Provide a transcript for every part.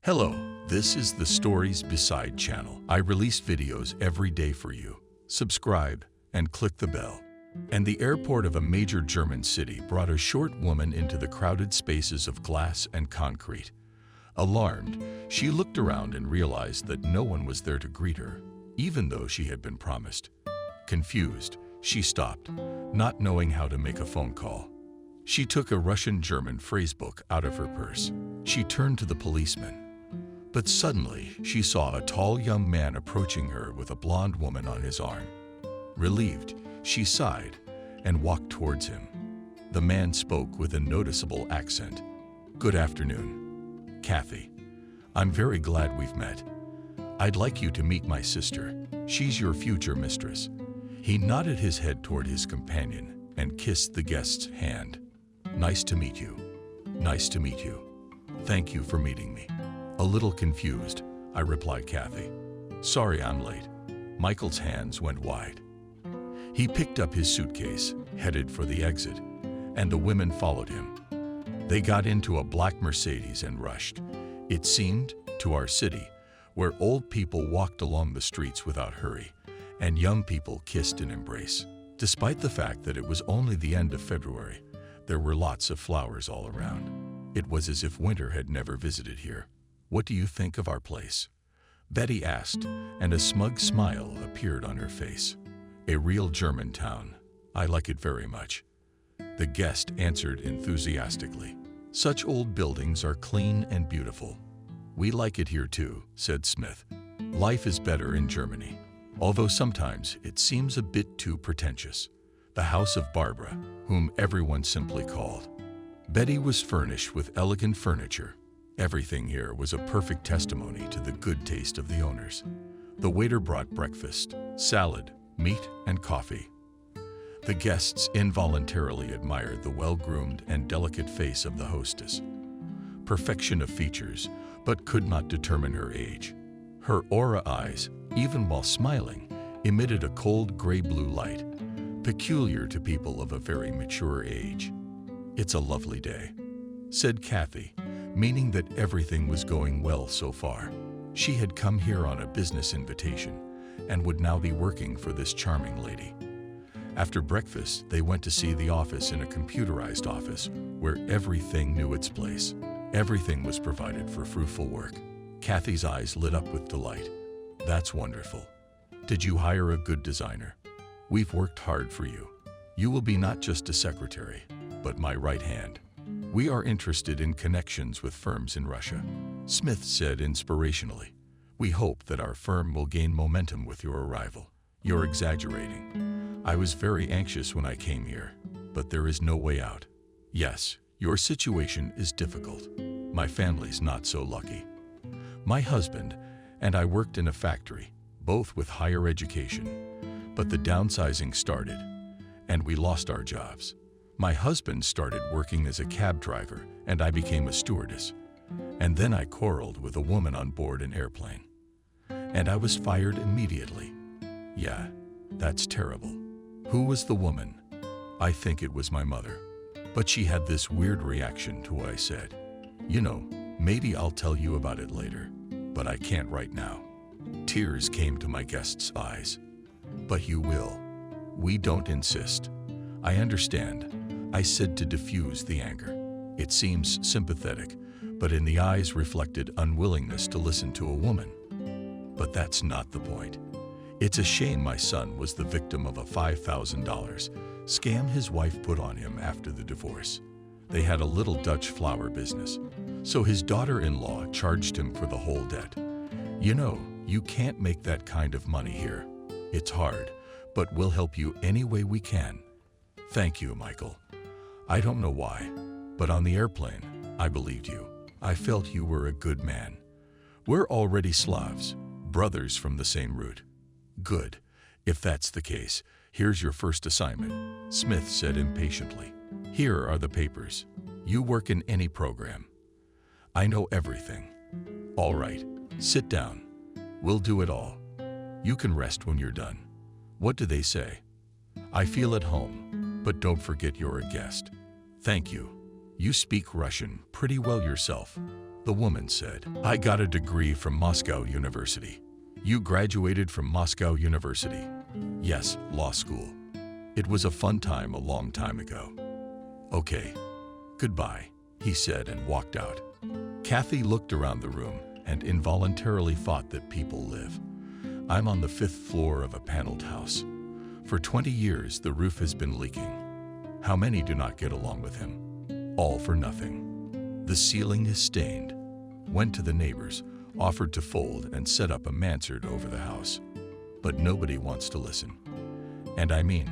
Hello, this is the Stories Beside channel. I release videos every day for you. Subscribe and click the bell. And the airport of a major German city brought a short woman into the crowded spaces of glass and concrete. Alarmed, she looked around and realized that no one was there to greet her, even though she had been promised. Confused, she stopped, not knowing how to make a phone call. She took a Russian-German phrasebook out of her purse. She turned to the policeman. But suddenly, she saw a tall young man approaching her with a blonde woman on his arm. Relieved, she sighed and walked towards him. The man spoke with a noticeable accent. "Good afternoon, Kathy. I'm very glad we've met. I'd like you to meet my sister. She's your future mistress." He nodded his head toward his companion and kissed the guest's hand. "Nice to meet you. Nice to meet you. Thank you for meeting me." A little confused, I replied, "Kathy. Sorry I'm late." Michael's hands went wide. He picked up his suitcase, headed for the exit, and the women followed him. They got into a black Mercedes and rushed, it seemed, to our city, where old people walked along the streets without hurry, and young people kissed and embraced. Despite the fact that it was only the end of February, there were lots of flowers all around. It was as if winter had never visited here. "What do you think of our place?" Betty asked, and a smug smile appeared on her face. "A real German town. I like it very much." The guest answered enthusiastically. "Such old buildings are clean and beautiful." "We like it here too," said Smith. "Life is better in Germany, although sometimes it seems a bit too pretentious." The house of Barbara, whom everyone simply called Betty, was furnished with elegant furniture. Everything here was a perfect testimony to the good taste of the owners. The waiter brought breakfast, salad, meat, and coffee. The guests involuntarily admired the well-groomed and delicate face of the hostess. Perfection of features, but could not determine her age. Her aura eyes, even while smiling, emitted a cold gray-blue light, peculiar to people of a very mature age. "It's a lovely day," said Kathy, meaning that everything was going well so far. She had come here on a business invitation and would now be working for this charming lady. After breakfast, they went to see the office in a computerized office where everything knew its place. Everything was provided for fruitful work. Kathy's eyes lit up with delight. "That's wonderful. Did you hire a good designer? We've worked hard for you. You will be not just a secretary, but my right hand. We are interested in connections with firms in Russia." Smith said inspirationally, "We hope that our firm will gain momentum with your arrival." "You're exaggerating. I was very anxious when I came here, but there is no way out." "Yes, your situation is difficult. My family's not so lucky. My husband and I worked in a factory, both with higher education, but the downsizing started, and we lost our jobs. My husband started working as a cab driver, and I became a stewardess. And then I quarreled with a woman on board an airplane, and I was fired immediately." "Yeah, that's terrible. Who was the woman?" "I think it was my mother. But she had this weird reaction to what I said. You know, maybe I'll tell you about it later, but I can't right now." Tears came to my guest's eyes. "But you will. We don't insist. I understand," I said to diffuse the anger. It seems sympathetic, but in the eyes reflected unwillingness to listen to a woman. "But that's not the point. It's a shame my son was the victim of a $5,000 scam his wife put on him after the divorce. They had a little Dutch flower business, so his daughter-in-law charged him for the whole debt. You know, you can't make that kind of money here. It's hard, but we'll help you any way we can." "Thank you, Michael. I don't know why, but on the airplane, I believed you. I felt you were a good man. We're already Slavs, brothers from the same root." "Good. If that's the case, here's your first assignment," Smith said impatiently. "Here are the papers. You work in any program. I know everything." "All right, sit down. We'll do it all. You can rest when you're done." "What do they say?" "I feel at home, but don't forget you're a guest." "Thank you. You speak Russian pretty well yourself." The woman said, I got a degree from Moscow University. You graduated from Moscow University? Yes, law school. It was a fun time a long time ago. Okay, goodbye, he said and walked out. Kathy looked around the room and involuntarily thought that people live. I'm on the 5th floor of a paneled house. For 20 years, the roof has been leaking. How many do not get along with him? All for nothing. The ceiling is stained. Went to the neighbors, offered to fold and set up a mansard over the house. But nobody wants to listen. And I mean,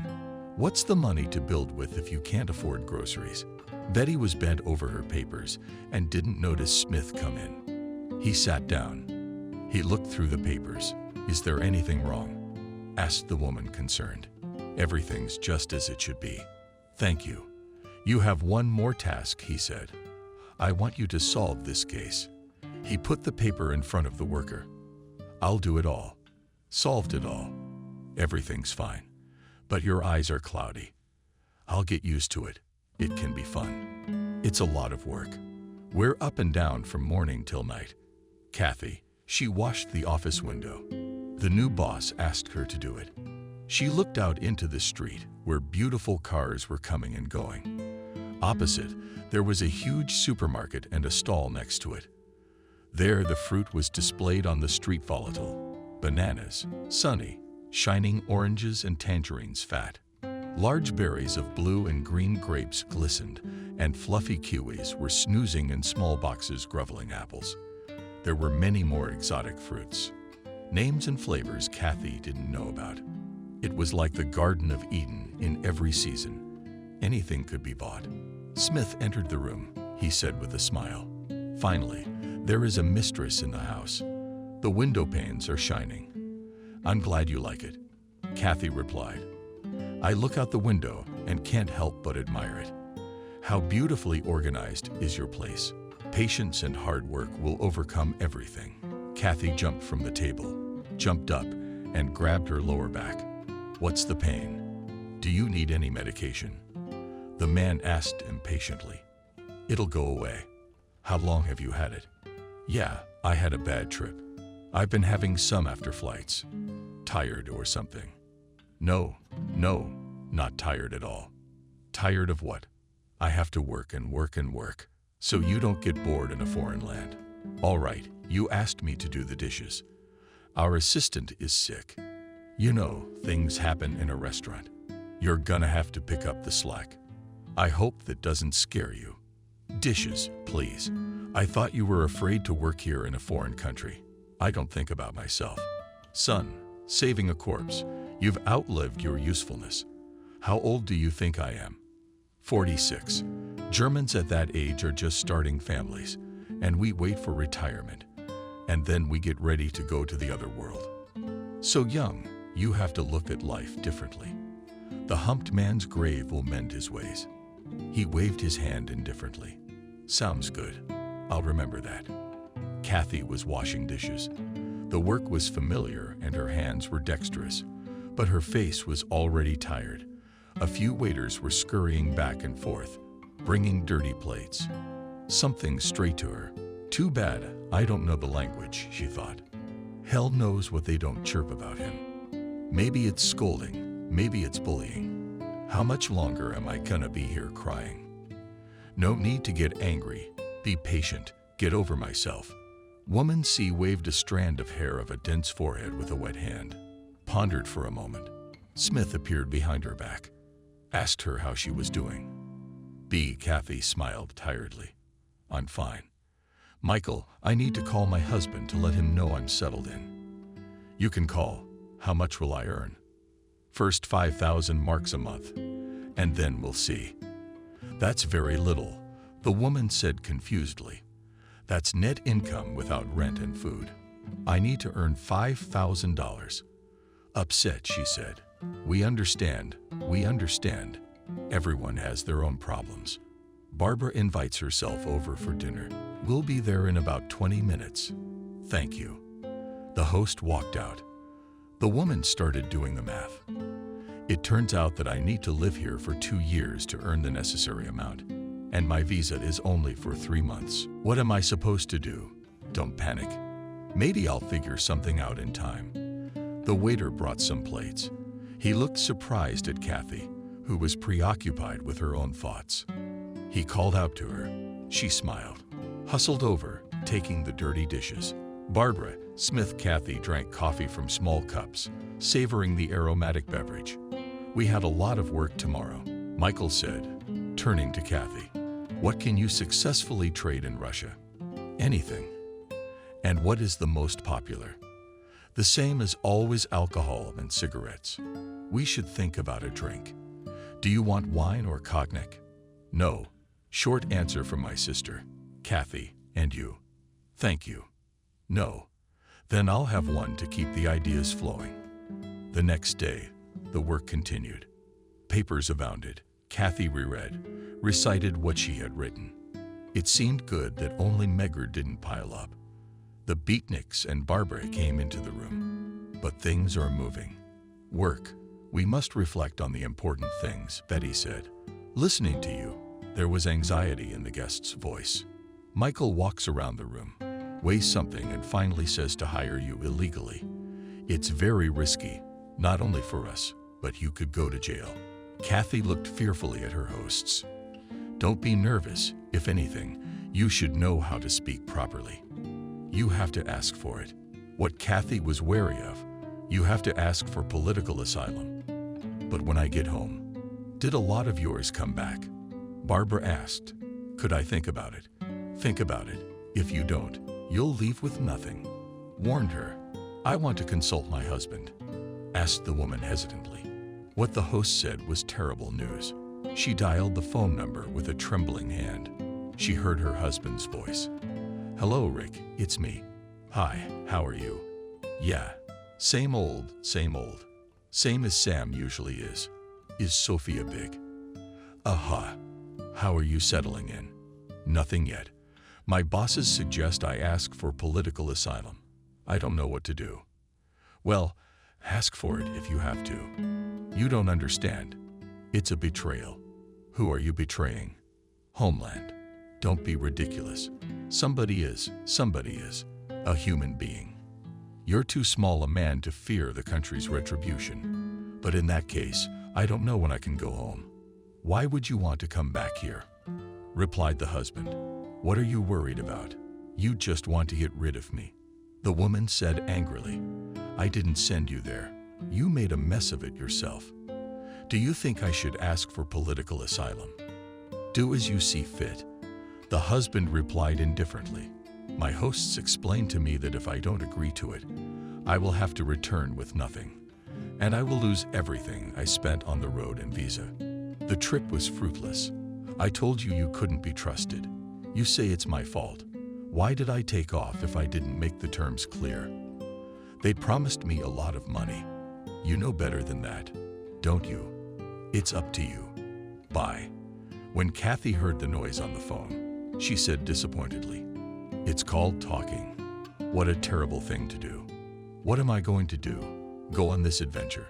what's the money to build with if you can't afford groceries? Betty was bent over her papers and didn't notice Smith come in. He sat down. He looked through the papers. Is there anything wrong? Asked the woman, concerned. Everything's just as it should be. Thank you. You have one more task, he said. I want you to solve this case. He put the paper in front of the worker. I'll do it all. Solved it all. Everything's fine. But your eyes are cloudy. I'll get used to it. It can be fun. It's a lot of work. We're up and down from morning till night. Kathy, she washed the office window. The new boss asked her to do it. She looked out into the street where beautiful cars were coming and going. Opposite, there was a huge supermarket and a stall next to it. There, the fruit was displayed on the street, volatile. Bananas, sunny, shining oranges and tangerines, fat. Large berries of blue and green grapes glistened, and fluffy kiwis were snoozing in small boxes, groveling apples. There were many more exotic fruits. Names and flavors Kathy didn't know about. It was like the Garden of Eden in every season. Anything could be bought. Smith entered the room, he said with a smile. Finally, there is a mistress in the house. The window panes are shining. I'm glad you like it, Kathy replied. I look out the window and can't help but admire it. How beautifully organized is your place. Patience and hard work will overcome everything. Kathy jumped from the table, jumped up, and grabbed her lower back. What's the pain? Do you need any medication? The man asked impatiently. It'll go away. How long have you had it? Yeah, I had a bad trip. I've been having some after flights. Tired or something? No, not tired at all. Tired of what? I have to work and work and work, so you don't get bored in a foreign land. All right, you asked me to do the dishes. Our assistant is sick. You know, things happen in a restaurant. You're gonna have to pick up the slack. I hope that doesn't scare you. Dishes, please. I thought you were afraid to work here in a foreign country. I don't think about myself. Son, saving a corpse. You've outlived your usefulness. How old do you think I am? 46. Germans at that age are just starting families, and we wait for retirement, and then we get ready to go to the other world. So young, you have to look at life differently. The humped man's grave will mend his ways. He waved his hand indifferently. Sounds good. I'll remember that. Kathy was washing dishes. The work was familiar and her hands were dexterous, but her face was already tired. A few waiters were scurrying back and forth, bringing dirty plates. Something straight to her. Too bad I don't know the language, she thought. Hell knows what they don't chirp about him. Maybe it's scolding, maybe it's bullying. How much longer am I gonna be here crying? No need to get angry. Be patient. Get over myself. Woman C waved a strand of hair of a dense forehead with a wet hand. Pondered for a moment. Smith appeared behind her back. Asked her how she was doing. B. Kathy smiled tiredly. I'm fine. Michael, I need to call my husband to let him know I'm settled in. You can call. How much will I earn? First 5,000 marks a month, and then we'll see. That's very little, the woman said confusedly. That's net income without rent and food. I need to earn $5,000. Upset, she said. We understand. Everyone has their own problems. Barbara invites herself over for dinner. We'll be there in about 20 minutes. Thank you. The host walked out. The woman started doing the math. It turns out that I need to live here for 2 years to earn the necessary amount. And my visa is only for 3 months. What am I supposed to do? Don't panic. Maybe I'll figure something out in time. The waiter brought some plates. He looked surprised at Kathy, who was preoccupied with her own thoughts. He called out to her. She smiled, hustled over, taking the dirty dishes. Barbara, Smith, Kathy drank coffee from small cups, savoring the aromatic beverage. We had a lot of work tomorrow, Michael said, turning to Kathy. What can you successfully trade in Russia? Anything. And what is the most popular? The same as always, alcohol and cigarettes. We should think about a drink. Do you want wine or cognac? No. Short answer from my sister. Kathy, and you? Thank you. No. Then I'll have one to keep the ideas flowing. The next day, the work continued. Papers abounded. Kathy reread, recited what she had written. It seemed good that only Megard didn't pile up. The beatniks and Barbara came into the room. But things are moving. Work. We must reflect on the important things, Betty said. Listening to you, there was anxiety in the guest's voice. Michael walks around the room, weighs something, and finally says to hire you illegally. It's very risky, not only for us, but you could go to jail. Kathy looked fearfully at her hosts. Don't be nervous. If anything, you should know how to speak properly. You have to ask for it. What Kathy was wary of, you have to ask for political asylum. But when I get home, did a lot of yours come back? Barbara asked. Could I think about it? Think about it. If you don't, you'll leave with nothing. Warned her. I want to consult my husband, asked the woman hesitantly. What the host said was terrible news. She dialed the phone number with a trembling hand. She heard her husband's voice. Hello, Rick, it's me. Hi, how are you? Yeah, same old, same old. Same as Sam usually is. Is Sophia big? Aha. How are you settling in? Nothing yet. My bosses suggest I ask for political asylum. I don't know what to do. Well, ask for it if you have to. You don't understand. It's a betrayal. Who are you betraying? Homeland. Don't be ridiculous. Somebody is a human being. You're too small a man to fear the country's retribution. But in that case, I don't know when I can go home. Why would you want to come back here? Replied the husband. What are you worried about? You just want to get rid of me. The woman said angrily. I didn't send you there. You made a mess of it yourself. Do you think I should ask for political asylum? Do as you see fit. The husband replied indifferently. My hosts explained to me that if I don't agree to it, I will have to return with nothing, and I will lose everything I spent on the road and visa. The trip was fruitless. I told you you couldn't be trusted. You say it's my fault. Why did I take off if I didn't make the terms clear? They promised me a lot of money. You know better than that, don't you? It's up to you. Bye. When Kathy heard the noise on the phone, she said disappointedly, It's called talking. What a terrible thing to do. What am I going to do? Go on this adventure?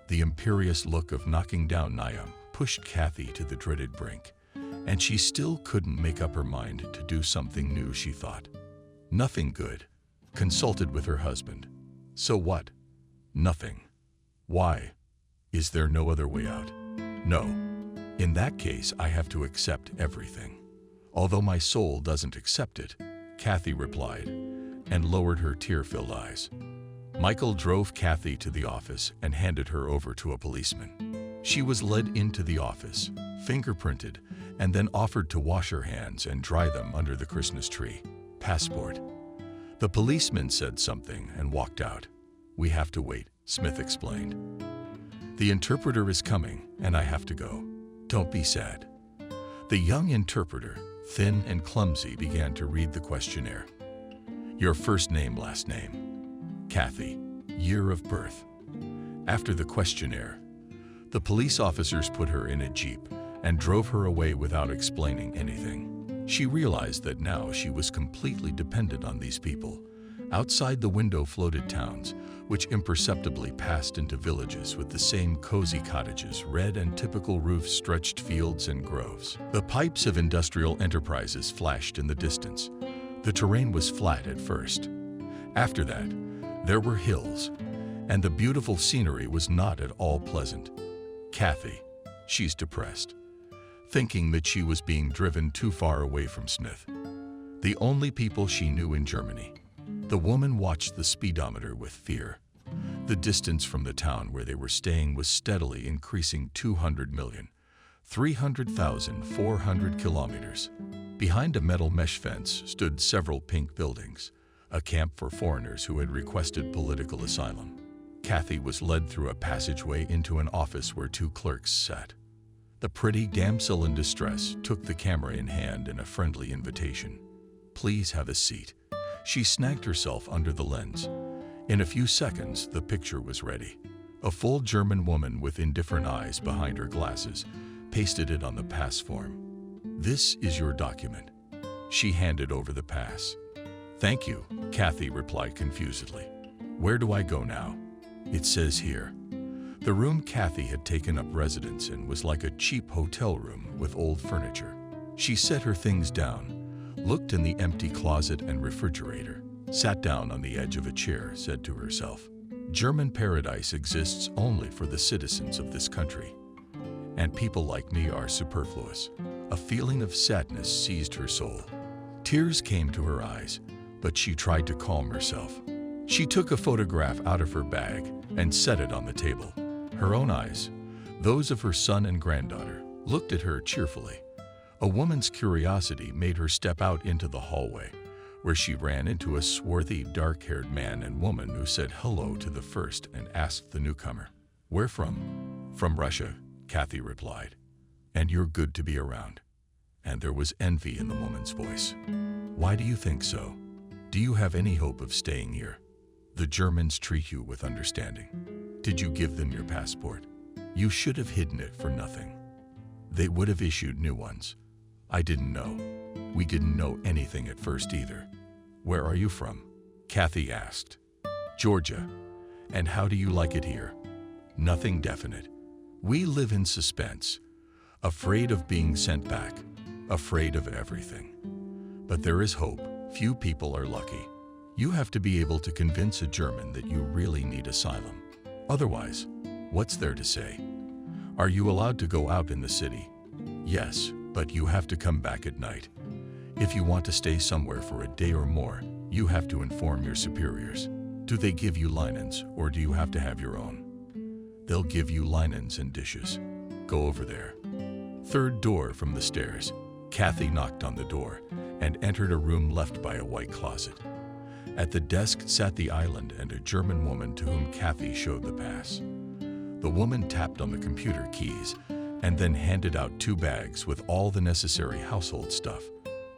The imperious look of knocking down Niam pushed Kathy to the dreaded brink, and she still couldn't make up her mind to do something new, she thought. Nothing good. Consulted with her husband. So what? Nothing. Why? Is there no other way out? No. In that case, I have to accept everything. Although my soul doesn't accept it, Kathy replied, and lowered her tear-filled eyes. Michael drove Kathy to the office and handed her over to a policeman. She was led into the office, fingerprinted, and then offered to wash her hands and dry them under the Christmas tree. Passport. The policeman said something and walked out. We have to wait, Smith explained. The interpreter is coming, and I have to go. Don't be sad. The young interpreter, thin and clumsy, began to read the questionnaire. Your first name, last name. Kathy. Year of birth. After the questionnaire, the police officers put her in a jeep and drove her away without explaining anything. She realized that now she was completely dependent on these people, Outside the window floated towns, which imperceptibly passed into villages with the same cozy cottages, red and typical roofs, stretched fields and groves. The pipes of industrial enterprises flashed in the distance. The terrain was flat at first. After that, there were hills, and the beautiful scenery was not at all pleasant. Kathy, she's depressed, thinking that she was being driven too far away from Smith, the only people she knew in Germany. The woman watched the speedometer with fear. The distance from the town where they were staying was steadily increasing. 200 million, 300,400 kilometers. Behind a metal mesh fence stood several pink buildings, a camp for foreigners who had requested political asylum. Kathy was led through a passageway into an office where two clerks sat. The pretty damsel in distress took the camera in hand in a friendly invitation. "Please have a seat." She snagged herself under the lens. In a few seconds, the picture was ready. A full German woman with indifferent eyes behind her glasses pasted it on the pass form. "This is your document." She handed over the pass. "Thank you," Kathy replied confusedly. "Where do I go now?" "It says here." The room Kathy had taken up residence in was like a cheap hotel room with old furniture. She set her things down, looked in the empty closet and refrigerator, sat down on the edge of a chair, said to herself, "German paradise exists only for the citizens of this country, and people like me are superfluous." A feeling of sadness seized her soul. Tears came to her eyes, but she tried to calm herself. She took a photograph out of her bag and set it on the table. Her own eyes, those of her son and granddaughter, looked at her cheerfully. A woman's curiosity made her step out into the hallway, where she ran into a swarthy, dark-haired man and woman who said hello to the first and asked the newcomer, "Where from?" "From Russia," Kathy replied. "And you're good to be around." And there was envy in the woman's voice. "Why do you think so? Do you have any hope of staying here? The Germans treat you with understanding. Did you give them your passport? You should have hidden it for nothing. They would have issued new ones. I didn't know. We didn't know anything at first either." "Where are you from?" Kathy asked. "Georgia." "And how do you like it here?" "Nothing definite. We live in suspense, afraid of being sent back, afraid of everything. But there is hope. Few people are lucky. You have to be able to convince a German that you really need asylum. Otherwise, what's there to say? Are you allowed to go out in the city? Yes, but you have to come back at night. If you want to stay somewhere for a day or more, you have to inform your superiors. Do they give you linens, or do you have to have your own? They'll give you linens and dishes. Go over there." Third door from the stairs. Kathy knocked on the door and entered a room left by a white closet. At the desk sat the island and a German woman to whom Kathy showed the pass. The woman tapped on the computer keys and then handed out 2 bags with all the necessary household stuff,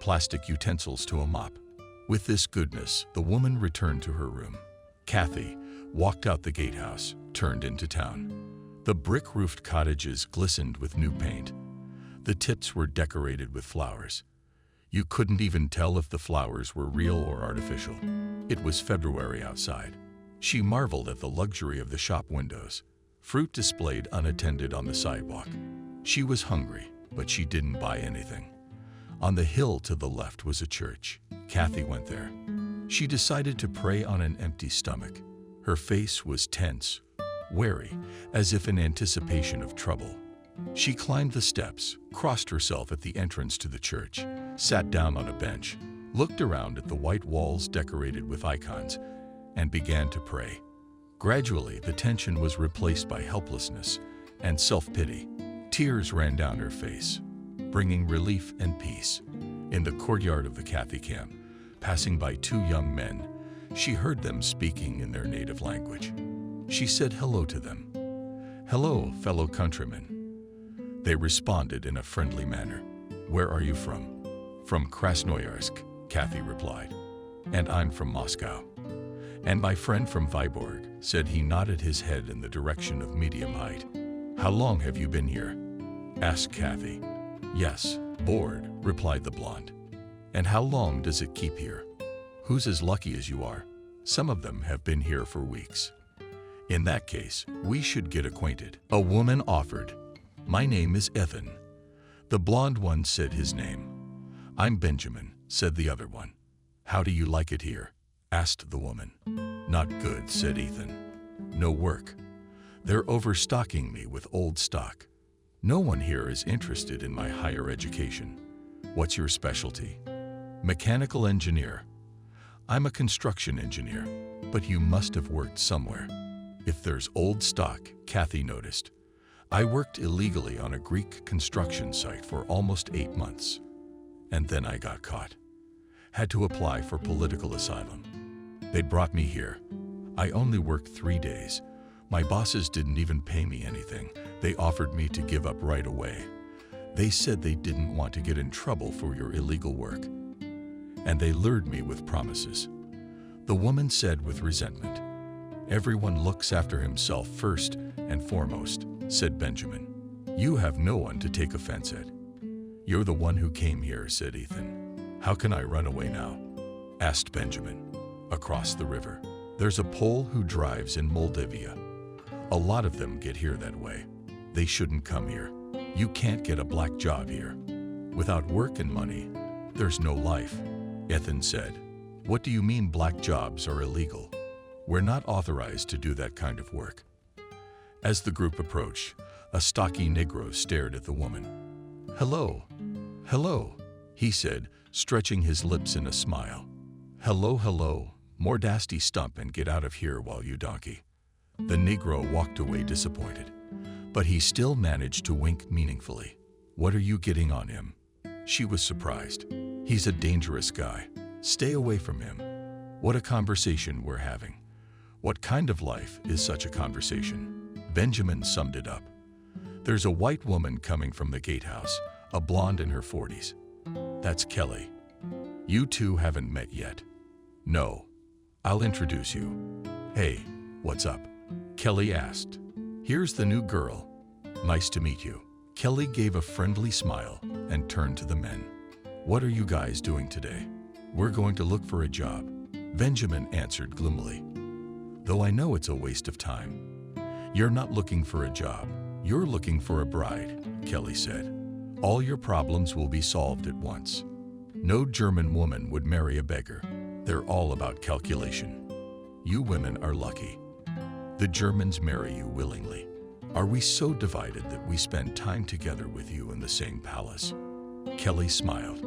plastic utensils to a mop. With this goodness, the woman returned to her room. Kathy walked out the gatehouse, turned into town. The brick-roofed cottages glistened with new paint. The tips were decorated with flowers. You couldn't even tell if the flowers were real or artificial. It was February outside. She marveled at the luxury of the shop windows, fruit displayed unattended on the sidewalk. She was hungry, but she didn't buy anything. On the hill to the left was a church. Kathy went there. She decided to pray on an empty stomach. Her face was tense, wary, as if in anticipation of trouble. She climbed the steps, crossed herself at the entrance to the church, sat down on a bench, looked around at the white walls decorated with icons, and began to pray. Gradually, the tension was replaced by helplessness and self-pity. Tears ran down her face, bringing relief and peace. In the courtyard of the Kathy camp, passing by 2 young men, she heard them speaking in their native language. She said hello to them. "Hello, fellow countrymen." They responded in a friendly manner. "Where are you from?" "From Krasnoyarsk," Kathy replied. "And I'm from Moscow." "And my friend from Viborg," said he, nodded his head in the direction of medium height. "How long have you been here?" asked Kathy. "Yes, bored," replied the blonde. "And how long does it keep here? Who's as lucky as you are?" Some of them have been here for weeks. In that case, we should get acquainted. A woman offered. My name is Ethan. The blonde one said his name. I'm Benjamin, said the other one. How do you like it here? Asked the woman. Not good, said Ethan. No work. They're overstocking me with old stock. No one here is interested in my higher education. What's your specialty? Mechanical engineer. I'm a construction engineer, but you must have worked somewhere. If there's old stock, Kathy noticed. I worked illegally on a Greek construction site for almost 8 months. And then I got caught. Had to apply for political asylum. They brought me here. I only worked 3 days. My bosses didn't even pay me anything. They offered me to give up right away. They said they didn't want to get in trouble for your illegal work. And they lured me with promises. The woman said with resentment. Everyone looks after himself first and foremost, said Benjamin. You have no one to take offense at. You're the one who came here, said Ethan. How can I run away now? Asked Benjamin. Across the river. There's a Pole who drives in Moldavia. A lot of them get here that way. They shouldn't come here. You can't get a black job here. Without work and money, there's no life. Ethan said. What do you mean black jobs are illegal? We're not authorized to do that kind of work. As the group approached, a stocky Negro stared at the woman. Hello, hello, he said, stretching his lips in a smile. Hello, hello, more dasty stump and get out of here while you donkey. The Negro walked away disappointed, but he still managed to wink meaningfully. What are you getting on him? She was surprised. He's a dangerous guy. Stay away from him. What a conversation we're having. What kind of life is such a conversation? Benjamin summed it up. There's a white woman coming from the gatehouse, a blonde in her 40s. That's Kelly. You two haven't met yet. No. I'll introduce you. Hey, what's up? Kelly asked. Here's the new girl. Nice to meet you. Kelly gave a friendly smile and turned to the men. What are you guys doing today? We're going to look for a job. Benjamin answered gloomily. Though I know it's a waste of time. You're not looking for a job. You're looking for a bride, Kelly said. All your problems will be solved at once. No German woman would marry a beggar. They're all about calculation. You women are lucky. The Germans marry you willingly. Are we so divided that we spend time together with you in the same palace? Kelly smiled.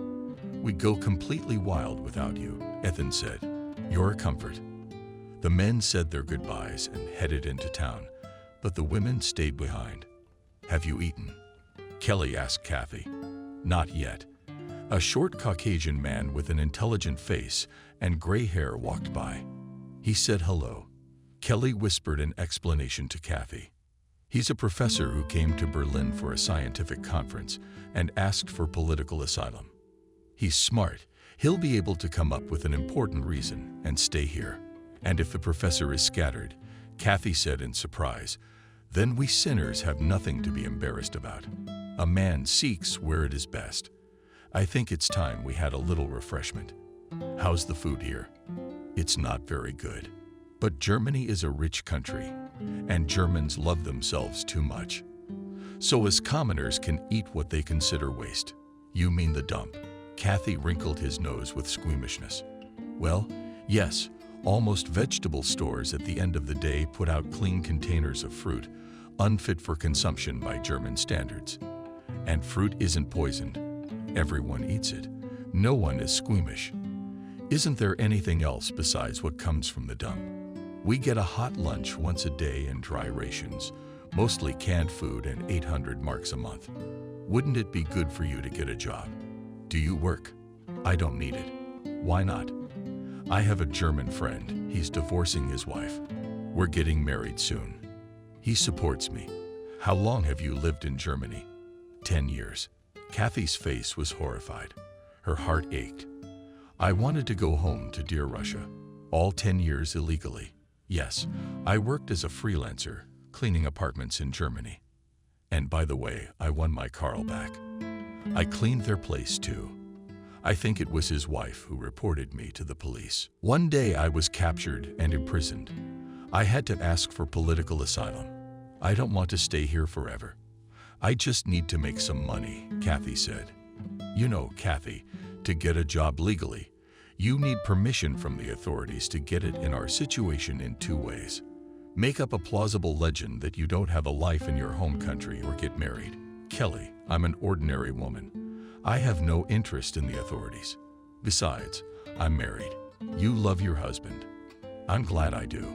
We go completely wild without you, Ethan said. You're a comfort. The men said their goodbyes and headed into town, but the women stayed behind. Have you eaten? Kelly asked Kathy. Not yet. A short Caucasian man with an intelligent face and gray hair walked by. He said hello. Kelly whispered an explanation to Kathy. He's a professor who came to Berlin for a scientific conference and asked for political asylum. He's smart. He'll be able to come up with an important reason and stay here. And if the professor is scattered, Kathy said in surprise, then we sinners have nothing to be embarrassed about. A man seeks where it is best. I think it's time we had a little refreshment. How's the food here? It's not very good. But Germany is a rich country, and Germans love themselves too much. So us commoners can eat what they consider waste. You mean the dump? Kathy wrinkled his nose with squeamishness. Well, yes, almost vegetable stores at the end of the day put out clean containers of fruit, unfit for consumption by German standards. And fruit isn't poisoned. Everyone eats it. No one is squeamish. Isn't there anything else besides what comes from the dump? We get a hot lunch once a day and dry rations, mostly canned food and 800 marks a month. Wouldn't it be good for you to get a job? Do you work? I don't need it. Why not? I have a German friend. He's divorcing his wife. We're getting married soon. He supports me. How long have you lived in Germany? 10 years. Kathy's face was horrified. Her heart ached. I wanted to go home to dear Russia. All 10 years illegally. Yes, I worked as a freelancer, cleaning apartments in Germany. And by the way, I won my Carl back. I cleaned their place too. I think it was his wife who reported me to the police. One day I was captured and imprisoned. I had to ask for political asylum. I don't want to stay here forever. I just need to make some money, Kathy said. You know, Kathy, to get a job legally, you need permission from the authorities to get it in our situation in two ways. Make up a plausible legend that you don't have a life in your home country or get married. Kelly, I'm an ordinary woman. I have no interest in the authorities. Besides, I'm married. You love your husband. I'm glad I do.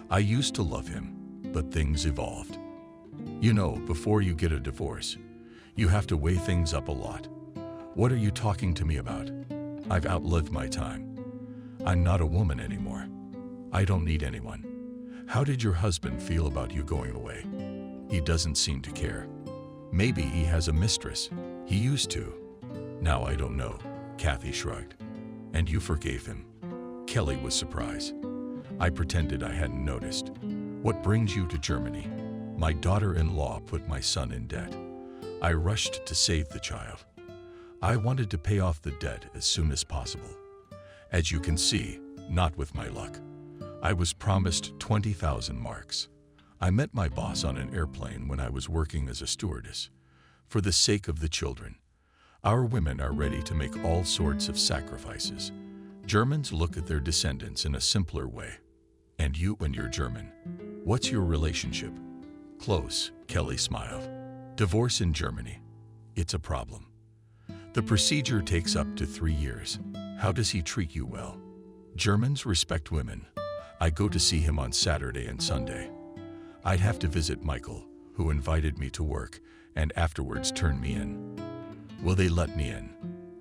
I used to love him, but things evolved. You know, before you get a divorce, you have to weigh things up a lot. What are you talking to me about? I've outlived my time. I'm not a woman anymore. I don't need anyone. How did your husband feel about you going away? He doesn't seem to care. Maybe he has a mistress. He used to. Now I don't know, Kathy shrugged. And you forgave him? Kelly was surprised. I pretended I hadn't noticed. What brings you to Germany? My daughter-in-law put my son in debt. I rushed to save the child. I wanted to pay off the debt as soon as possible. As you can see, not with my luck. I was promised 20,000 marks. I met my boss on an airplane when I was working as a stewardess. For the sake of the children, our women are ready to make all sorts of sacrifices. Germans look at their descendants in a simpler way. And you, when you're German, what's your relationship? Close, Kelly smiled. Divorce in Germany. It's a problem. The procedure takes up to 3 years. How does he treat you well? Germans respect women. I go to see him on Saturday and Sunday. I'd have to visit Michael, who invited me to work and afterwards turned me in. Will they let me in?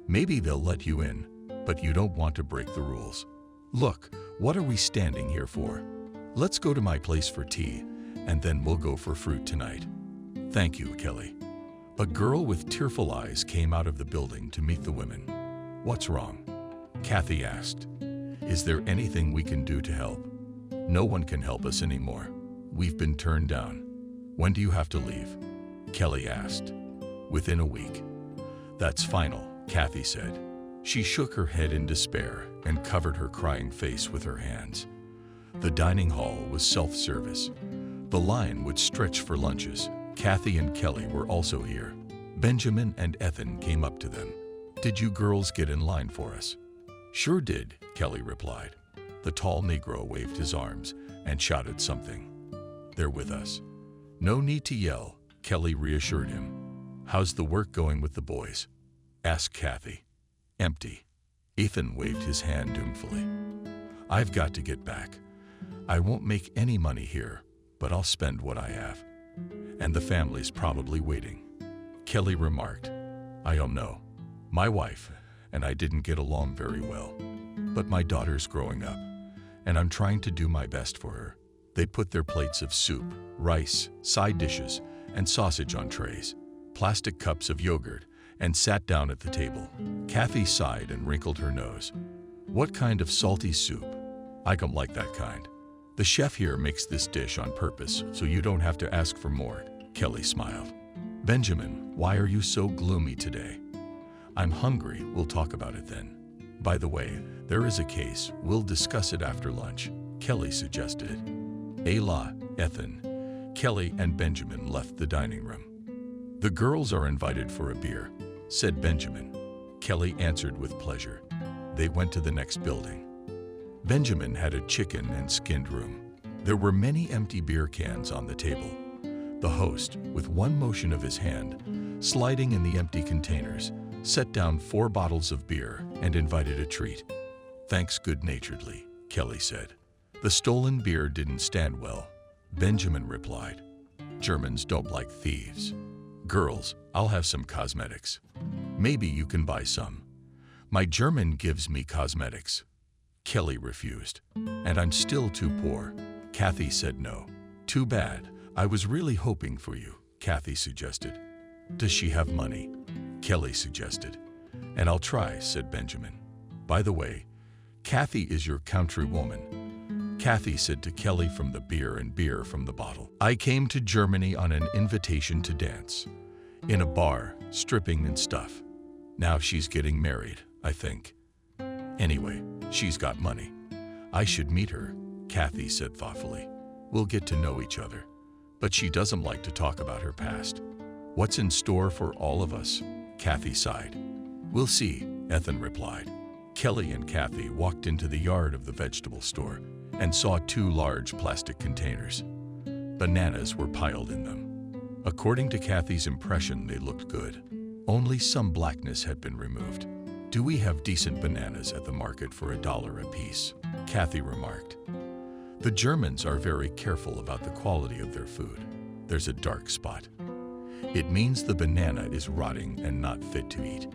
Maybe they'll let you in, but you don't want to break the rules. Look, what are we standing here for? Let's go to my place for tea, and then we'll go for fruit tonight. Thank you, Kelly. A girl with tearful eyes came out of the building to meet the women. What's wrong? Kathy asked. Is there anything we can do to help? No one can help us anymore. We've been turned down. When do you have to leave? Kelly asked. Within a week. That's final, Kathy said. She shook her head in despair and covered her crying face with her hands. The dining hall was self-service. The line would stretch for lunches. Kathy and Kelly were also here. Benjamin and Ethan came up to them. Did you girls get in line for us? Sure did, Kelly replied. The tall Negro waved his arms and shouted something. They're with us. No need to yell, Kelly reassured him. How's the work going with the boys? Asked Kathy. Empty. Ethan waved his hand doubtfully. I've got to get back. I won't make any money here, but I'll spend what I have. And the family's probably waiting. Kelly remarked. I don't know. My wife and I didn't get along very well. But my daughter's growing up, and I'm trying to do my best for her. They put their plates of soup, rice, side dishes, and sausage on trays, plastic cups of yogurt, and sat down at the table. Kathy sighed and wrinkled her nose. What kind of salty soup? I don't like that kind. The chef here makes this dish on purpose, so you don't have to ask for more, Kelly smiled. Benjamin, why are you so gloomy today? I'm hungry, we'll talk about it then. By the way, there is a case, we'll discuss it after lunch, Kelly suggested. Ayla, Ethan, Kelly and Benjamin left the dining room. The girls are invited for a beer, said Benjamin. Kelly answered with pleasure. They went to the next building. Benjamin had a chicken and skinned room. There were many empty beer cans on the table. The host, with one motion of his hand, sliding in the empty containers, set down 4 bottles of beer and invited a treat. Thanks good-naturedly, Kelly said. The stolen beer didn't stand well, Benjamin replied. Germans don't like thieves. Girls, I'll have some cosmetics. Maybe you can buy some. My German gives me cosmetics. Kelly refused. And I'm still too poor. Kathy said no. Too bad. I was really hoping for you, Kathy suggested. Does she have money? Kelly suggested. And I'll try, said Benjamin. By the way, Kathy is your countrywoman. Kathy said to Kelly from the beer and beer from the bottle. I came to Germany on an invitation to dance. In a bar, stripping and stuff. Now she's getting married. I think. Anyway, she's got money. I should meet her, Kathy said thoughtfully. We'll get to know each other. But she doesn't like to talk about her past. What's in store for all of us? Kathy sighed. We'll see, Ethan replied. Kelly and Kathy walked into the yard of the vegetable store and saw 2 large plastic containers. Bananas were piled in them. According to Kathy's impression, they looked good. Only some blackness had been removed. Do we have decent bananas at the market for $1 apiece? Kathy remarked. The Germans are very careful about the quality of their food. There's a dark spot. It means the banana is rotting and not fit to eat.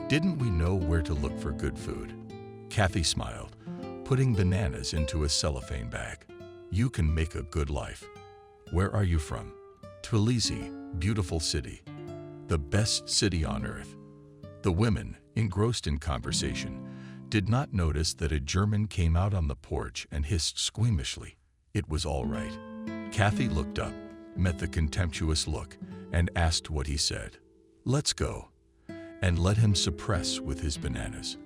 Didn't we know where to look for good food? Kathy smiled, putting bananas into a cellophane bag. You can make a good life. Where are you from? Tbilisi, beautiful city. The best city on earth. The women, engrossed in conversation, did not notice that a German came out on the porch and hissed squeamishly. It was all right. Kathy looked up, met the contemptuous look, and asked what he said. Let's go. And let him suppress with his bananas.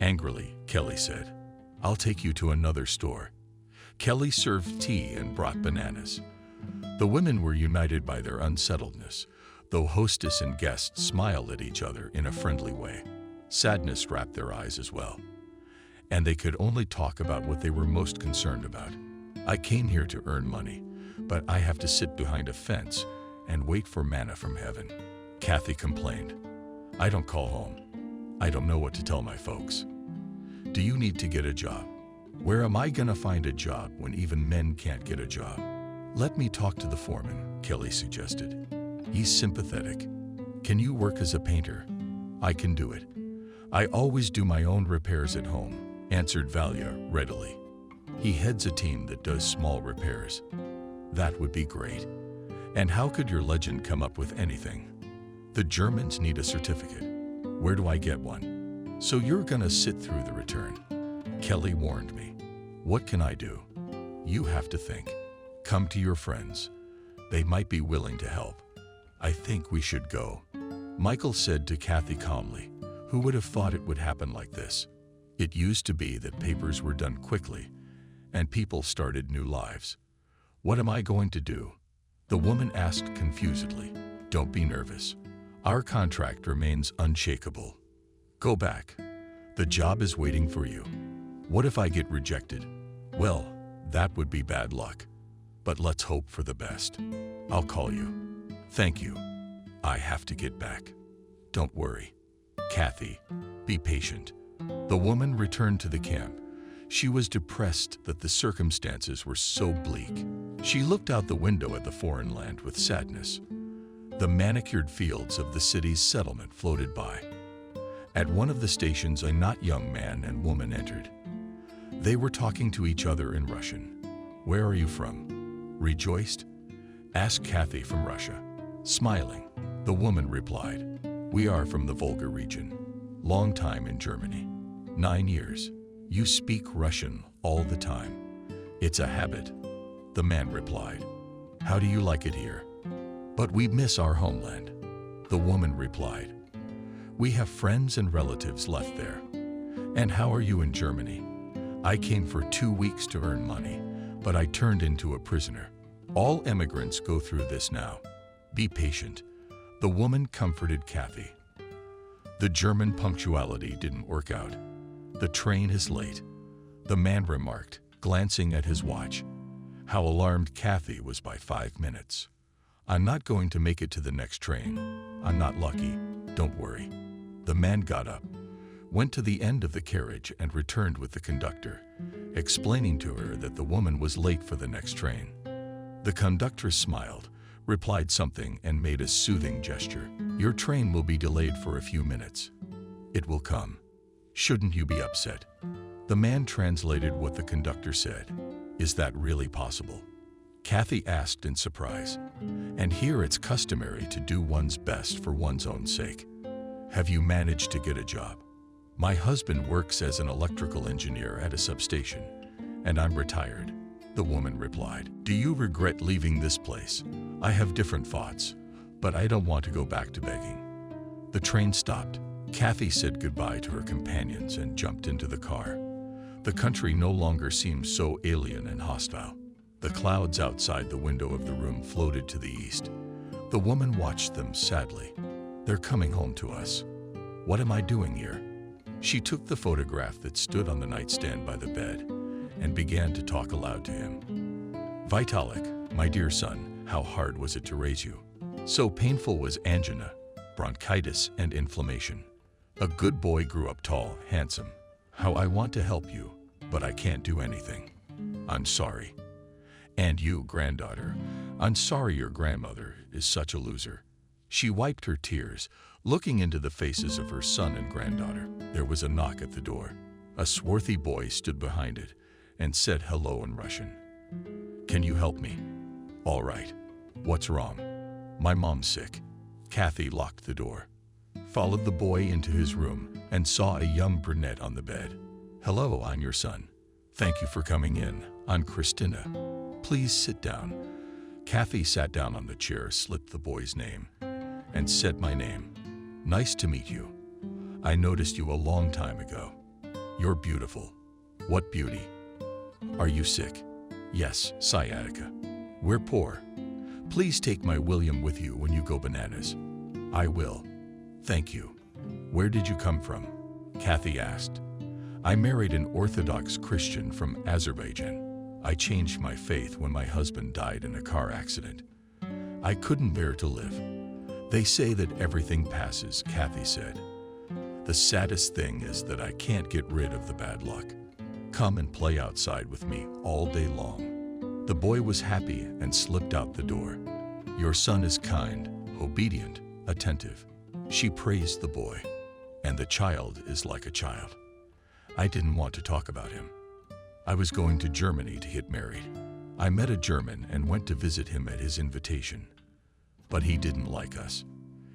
Angrily, Kelly said, I'll take you to another store. Kelly served tea and brought bananas. The women were united by their unsettledness, though hostess and guests smiled at each other in a friendly way. Sadness wrapped their eyes as well, and they could only talk about what they were most concerned about. I came here to earn money, but I have to sit behind a fence and wait for manna from heaven. Kathy complained. I don't call home. I don't know what to tell my folks. Do you need to get a job? Where am I gonna find a job when even men can't get a job? Let me talk to the foreman, Kelly suggested. He's sympathetic. Can you work as a painter? I can do it. I always do my own repairs at home, answered Valia readily. He heads a team that does small repairs. That would be great. And how could your legend come up with anything? The Germans need a certificate. Where do I get one? So you're gonna sit through the return. Kelly warned me. What can I do? You have to think. Come to your friends. They might be willing to help. I think we should go. Michael said to Kathy calmly. Who would have thought it would happen like this? It used to be that papers were done quickly, and people started new lives. What am I going to do? The woman asked confusedly. Don't be nervous. Our contract remains unshakable. Go back. The job is waiting for you. What if I get rejected? Well, that would be bad luck. But let's hope for the best. I'll call you. Thank you. I have to get back. Don't worry. Kathy, be patient. The woman returned to the camp. She was depressed that the circumstances were so bleak. She looked out the window at the foreign land with sadness. The manicured fields of the city's settlement floated by. At one of the stations, a not young man and woman entered. They were talking to each other in Russian. Where are you from? Rejoiced? Asked Kathy from Russia. Smiling, the woman replied, We are from the Volga region. Long time in Germany. 9 years. You speak Russian all the time. It's a habit. The man replied. How do you like it here? But we miss our homeland. The woman replied. We have friends and relatives left there. And how are you in Germany? I came for 2 weeks to earn money, but I turned into a prisoner. All immigrants go through this now. Be patient. The woman comforted Kathy. The German punctuality didn't work out. The train is late, the man remarked, glancing at his watch. How alarmed Kathy was by 5 minutes. I'm not going to make it to the next train. I'm not lucky. Don't worry. The man got up, went to the end of the carriage and returned with the conductor, explaining to her that the woman was late for the next train. The conductress smiled, replied something and made a soothing gesture. Your train will be delayed for a few minutes. It will come. Shouldn't you be upset? The man translated what the conductor said. Is that really possible? Kathy asked in surprise. And here it's customary to do one's best for one's own sake. Have you managed to get a job? My husband works as an electrical engineer at a substation, and I'm retired. The woman replied. Do you regret leaving this place? I have different thoughts, but I don't want to go back to begging. The train stopped. Kathy said goodbye to her companions and jumped into the car. The country no longer seemed so alien and hostile. The clouds outside the window of the room floated to the east. The woman watched them sadly. They're coming home to us. What am I doing here? She took the photograph that stood on the nightstand by the bed and began to talk aloud to him. Vitalik, my dear son, how hard was it to raise you? So painful was angina, bronchitis, and inflammation. A good boy grew up tall, handsome. How I want to help you, but I can't do anything. I'm sorry. And you, granddaughter, I'm sorry your grandmother is such a loser. She wiped her tears, looking into the faces of her son and granddaughter. There was a knock at the door. A swarthy boy stood behind it and said hello in Russian. Can you help me? All right. What's wrong? My mom's sick. Kathy locked the door, followed the boy into his room, and saw a young brunette on the bed. Hello, I'm your son. Thank you for coming in. I'm Christina. Please sit down. Kathy sat down on the chair, slipped the boy's name, and said my name. Nice to meet you. I noticed you a long time ago. You're beautiful. What beauty? Are you sick? Yes, sciatica. We're poor. Please take my William with you when you go bananas. I will. Thank you. Where did you come from? Kathy asked. I married an Orthodox Christian from Azerbaijan. I changed my faith when my husband died in a car accident. I couldn't bear to live. They say that everything passes, Kathy said. The saddest thing is that I can't get rid of the bad luck. Come and play outside with me all day long. The boy was happy and slipped out the door. Your son is kind, obedient, attentive. She praised the boy, and the child is like a child. I didn't want to talk about him. I was going to Germany to get married. I met a German and went to visit him at his invitation. But he didn't like us.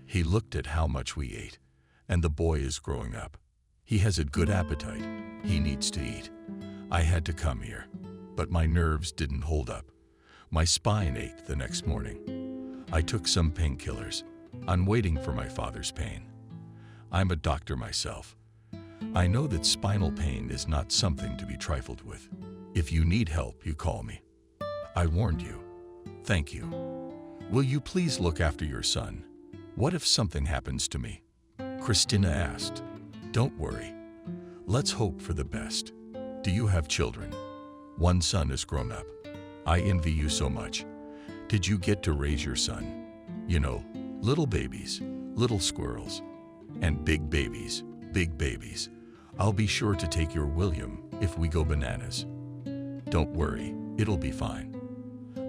He looked at how much we ate, and the boy is growing up. He has a good appetite. He needs to eat. I had to come here, but my nerves didn't hold up. My spine ached the next morning. I took some painkillers. I'm waiting for my father's pain. I'm a doctor myself. I know that spinal pain is not something to be trifled with. If you need help, you call me. I warned you. Thank you. Will you please look after your son? What if something happens to me? Christina asked. Don't worry. Let's hope for the best. Do you have children? One son is grown up. I envy you so much. Did you get to raise your son? You know, little babies, little squirrels, and big babies, big babies. I'll be sure to take your William if we go bananas. Don't worry, it'll be fine.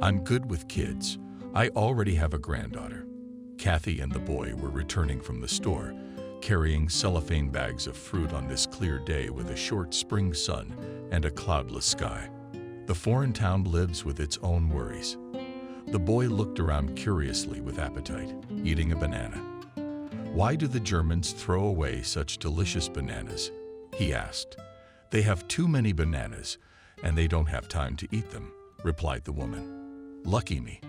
I'm good with kids. I already have a granddaughter. Kathy and the boy were returning from the store, carrying cellophane bags of fruit on this clear day with a short spring sun and a cloudless sky. The foreign town lives with its own worries. The boy looked around curiously with appetite, eating a banana. Why do the Germans throw away such delicious bananas? He asked. They have too many bananas, and they don't have time to eat them, replied the woman. Lucky me.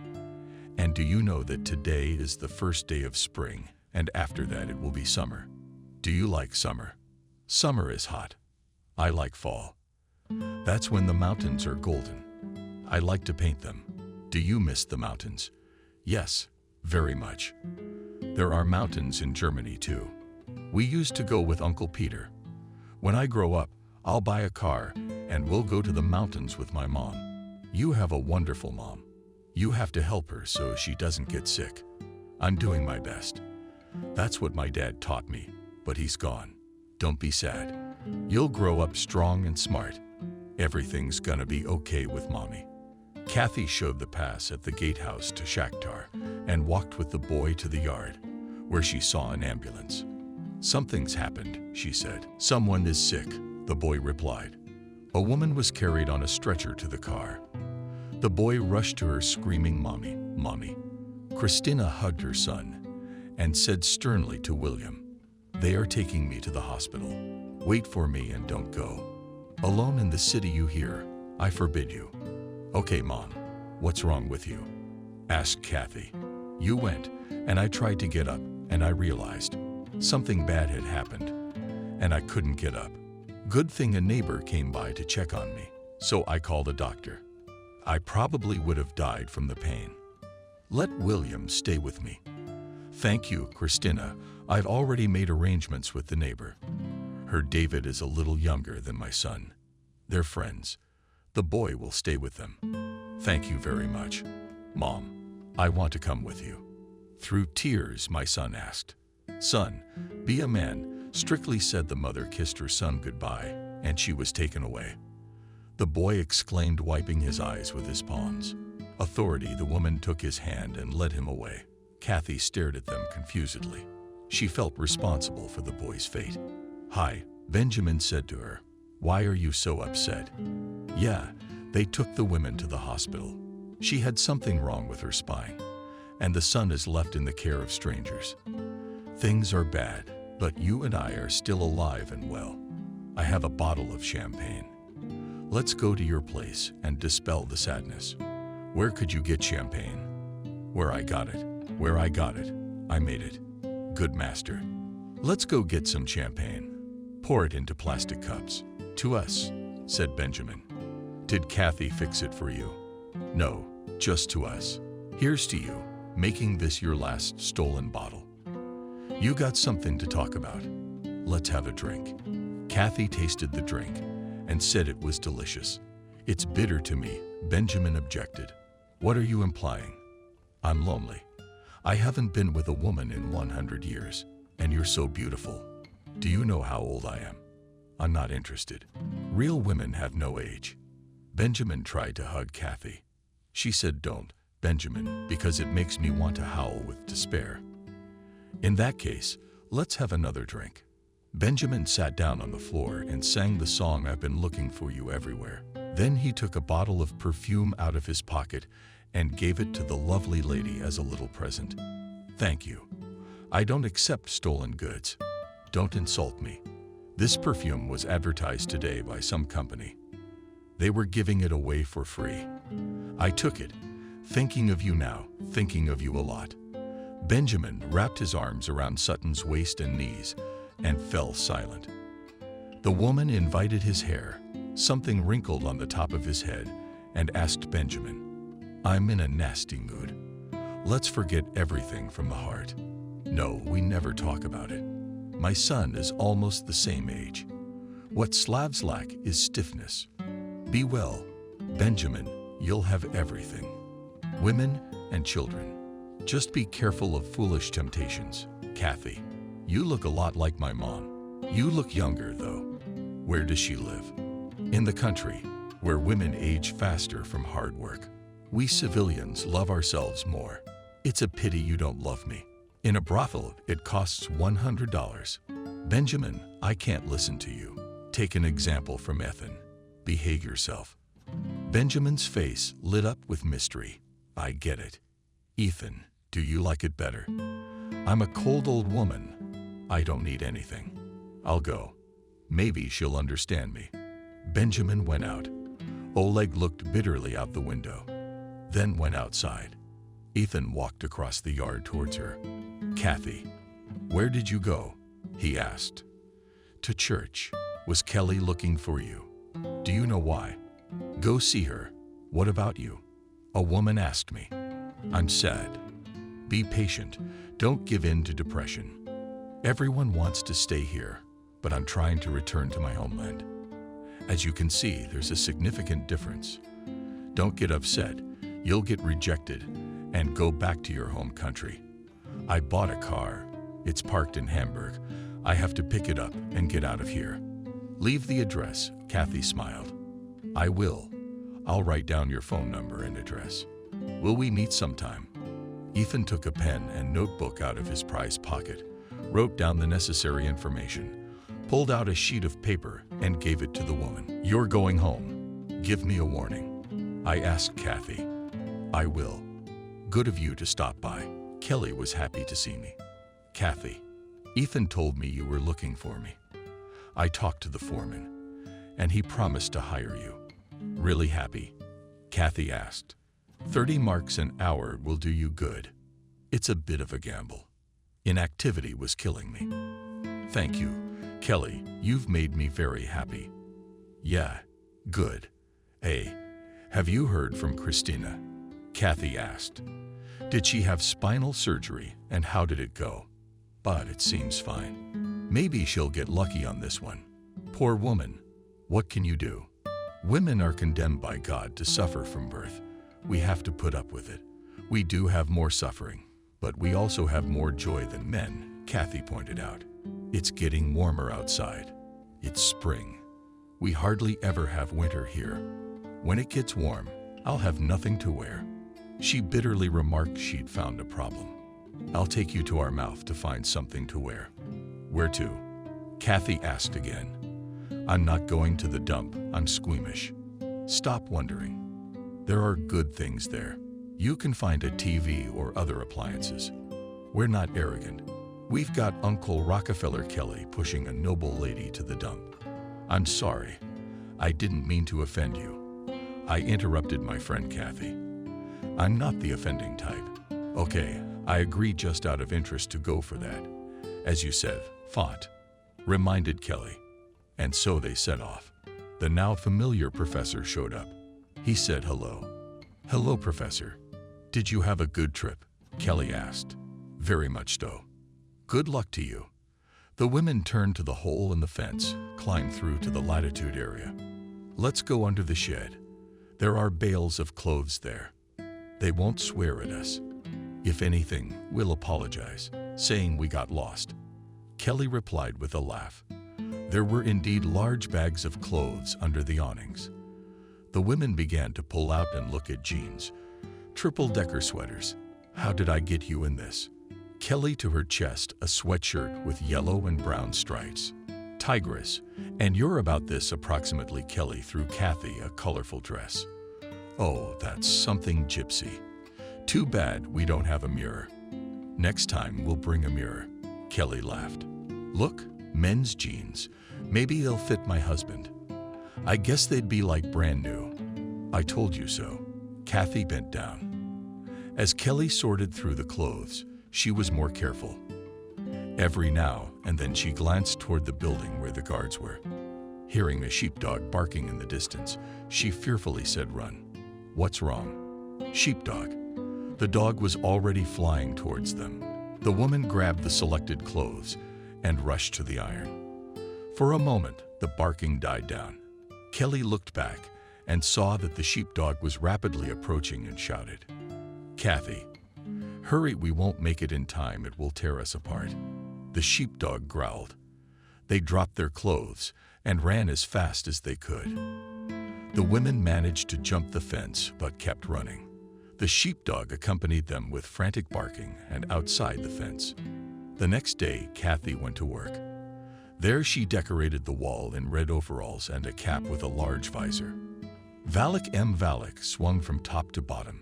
And do you know that today is the first day of spring, and after that it will be summer? Do you like summer? Summer is hot. I like fall. That's when the mountains are golden. I like to paint them. Do you miss the mountains? Yes, very much. There are mountains in Germany too. We used to go with Uncle Peter. When I grow up, I'll buy a car and we'll go to the mountains with my mom. You have a wonderful mom. You have to help her so she doesn't get sick. I'm doing my best. That's what my dad taught me, but he's gone. Don't be sad. You'll grow up strong and smart. Everything's gonna be okay with mommy. Kathy showed the pass at the gatehouse to Shakhtar and walked with the boy to the yard, where she saw an ambulance. Something's happened, she said. Someone is sick, the boy replied. A woman was carried on a stretcher to the car. The boy rushed to her screaming, "Mommy, Mommy." Christina hugged her son and said sternly to William, "They are taking me to the hospital. Wait for me and don't go. Alone in the city, you hear? I forbid you." "Okay, Mom, what's wrong with you?" asked Kathy. "You went, and I tried to get up, and I realized Something bad had happened, and I couldn't get up. Good thing a neighbor came by to check on me, so I called a doctor. I probably would have died from the pain. Let William stay with me. Thank you, Christina. I've already made arrangements with the neighbor. Her David is a little younger than my son. They're friends. The boy will stay with them. Thank you very much. Mom, I want to come with you. Through tears, my son asked. Son, be a man, strictly said the mother, kissed her son goodbye, and she was taken away. The boy exclaimed, wiping his eyes with his palms. Authority, the woman took his hand and led him away. Kathy stared at them confusedly. She felt responsible for the boy's fate. Hi, Benjamin said to her. Why are you so upset? Yeah, they took the women to the hospital. She had something wrong with her spine, and the son is left in the care of strangers. Things are bad, but you and I are still alive and well. I have a bottle of champagne. Let's go to your place and dispel the sadness. Where could you get champagne? Where I got it. Where I got it. I made it. Good master. Let's go get some champagne. Pour it into plastic cups. To us, said Benjamin. Did Kathy fix it for you? No, just to us. Here's to you, making this your last stolen bottle. You got something to talk about. Let's have a drink. Kathy tasted the drink and said it was delicious. It's bitter to me, Benjamin objected. What are you implying? I'm lonely. I haven't been with a woman in 100 years, and you're so beautiful. Do you know how old I am? I'm not interested. Real women have no age. Benjamin tried to hug Kathy. She said, Don't, Benjamin, because it makes me want to howl with despair. In that case, let's have another drink. Benjamin sat down on the floor and sang the song I've been looking for you everywhere. Then he took a bottle of perfume out of his pocket and gave it to the lovely lady as a little present. Thank you. I don't accept stolen goods. Don't insult me. This perfume was advertised today by some company. They were giving it away for free. I took it, thinking of you now, thinking of you a lot. Benjamin wrapped his arms around Sutton's waist and knees and fell silent. The woman invited his hair, something wrinkled on the top of his head, and asked Benjamin, I'm in a nasty mood. Let's forget everything from the heart. No, we never talk about it. My son is almost the same age. What Slavs lack is stiffness. Be well, Benjamin, you'll have everything. Women and children. Just be careful of foolish temptations. Kathy, you look a lot like my mom. You look younger, though. Where does she live? In the country, where women age faster from hard work. We civilians love ourselves more. It's a pity you don't love me. In a brothel, it costs $100. Benjamin, I can't listen to you. Take an example from Ethan. Behave yourself. Benjamin's face lit up with mystery. I get it. Ethan, do you like it better? I'm a cold old woman. I don't need anything. I'll go. Maybe she'll understand me. Benjamin went out. Oleg looked bitterly out the window, then went outside. Ethan walked across the yard towards her. Kathy, where did you go? He asked. To church. Was Kelly looking for you? Do you know why? Go see her. What about you? A woman asked me. I'm sad. Be patient. Don't give in to depression. Everyone wants to stay here, but I'm trying to return to my homeland. As you can see, there's a significant difference. Don't get upset. You'll get rejected and go back to your home country. I bought a car. It's parked in Hamburg. I have to pick it up and get out of here. Leave the address, Kathy smiled. I will. I'll write down your phone number and address. Will we meet sometime? Ethan took a pen and notebook out of his prized pocket, wrote down the necessary information, pulled out a sheet of paper and gave it to the woman. You're going home. Give me a warning. I asked Kathy. I will. Good of you to stop by. Kelly was happy to see me. Kathy, Ethan told me you were looking for me. I talked to the foreman, and he promised to hire you. Really happy? Kathy asked. 30 marks an hour will do you good. It's a bit of a gamble. Inactivity was killing me. Thank you, Kelly. You've made me very happy. Yeah, good. Hey, have you heard from Christina? Kathy asked. Did she have spinal surgery and how did it go? But it seems fine. Maybe she'll get lucky on this one. Poor woman. What can you do? Women are condemned by God to suffer from birth. We have to put up with it. We do have more suffering, but we also have more joy than men, Kathy pointed out. It's getting warmer outside. It's spring. We hardly ever have winter here. When it gets warm, I'll have nothing to wear. She bitterly remarked she'd found a problem. I'll take you to our mouth to find something to wear. Where to? Kathy asked again. I'm not going to the dump. I'm squeamish. Stop wondering. There are good things there. You can find a TV or other appliances. We're not arrogant. We've got Uncle Rockefeller Kelly pushing a noble lady to the dump. I'm sorry. I didn't mean to offend you. I interrupted my friend Kathy. I'm not the offending type. Okay, I agree just out of interest to go for that. As you said, fought, reminded Kelly. And so they set off. The now familiar professor showed up. He said hello. Hello, Professor. Did you have a good trip? Kelly asked. Very much so. Good luck to you. The women turned to the hole in the fence, climbed through to the latitude area. Let's go under the shed. There are bales of clothes there. They won't swear at us. If anything, we'll apologize, saying we got lost. Kelly replied with a laugh. There were indeed large bags of clothes under the awnings. The women began to pull out and look at jeans. Triple-decker sweaters. How did I get you in this? Kelly to her chest, a sweatshirt with yellow and brown stripes. Tigress, and you're about this approximately. Kelly threw Kathy a colorful dress. Oh, that's something gypsy. Too bad we don't have a mirror. Next time we'll bring a mirror. Kelly laughed. Look, men's jeans. Maybe they'll fit my husband. I guess they'd be like brand new. I told you so. Kathy bent down. As Kelly sorted through the clothes, she was more careful. Every now and then she glanced toward the building where the guards were. Hearing a sheepdog barking in the distance, she fearfully said, "Run." What's wrong? Sheepdog. The dog was already flying towards them. The woman grabbed the selected clothes and rushed to the iron. For a moment, the barking died down. Kelly looked back and saw that the sheepdog was rapidly approaching and shouted, "Kathy, hurry, we won't make it in time, it will tear us apart." The sheepdog growled. They dropped their clothes and ran as fast as they could. The women managed to jump the fence but kept running. The sheepdog accompanied them with frantic barking and outside the fence. The next day, Kathy went to work. There she decorated the wall in red overalls and a cap with a large visor. Valak M. Valak swung from top to bottom,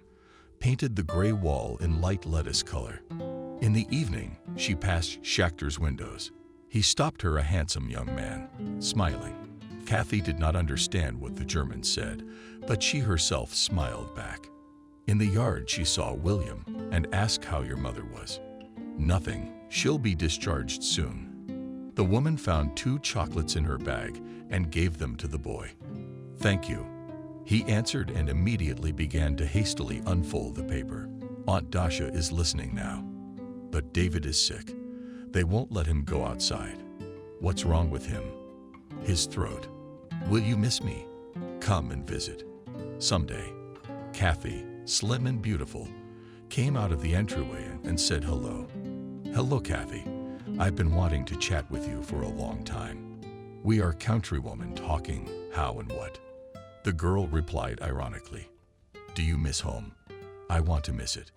painted the gray wall in light lettuce color. In the evening, she passed Schachter's windows. He stopped her, a handsome young man, smiling. Kathy did not understand what the German said, but she herself smiled back. In the yard, she saw William and asked how your mother was. Nothing, she'll be discharged soon. The woman found 2 chocolates in her bag and gave them to the boy. Thank you, he answered and immediately began to hastily unfold the paper. Aunt Dasha is listening now. But David is sick. They won't let him go outside. What's wrong with him? His throat. Will you miss me? Come and visit. Someday. Kathy, slim and beautiful, came out of the entryway and said hello. Hello, Kathy. I've been wanting to chat with you for a long time. We are countrywomen talking how and what. The girl replied ironically. Do you miss home? I want to miss it.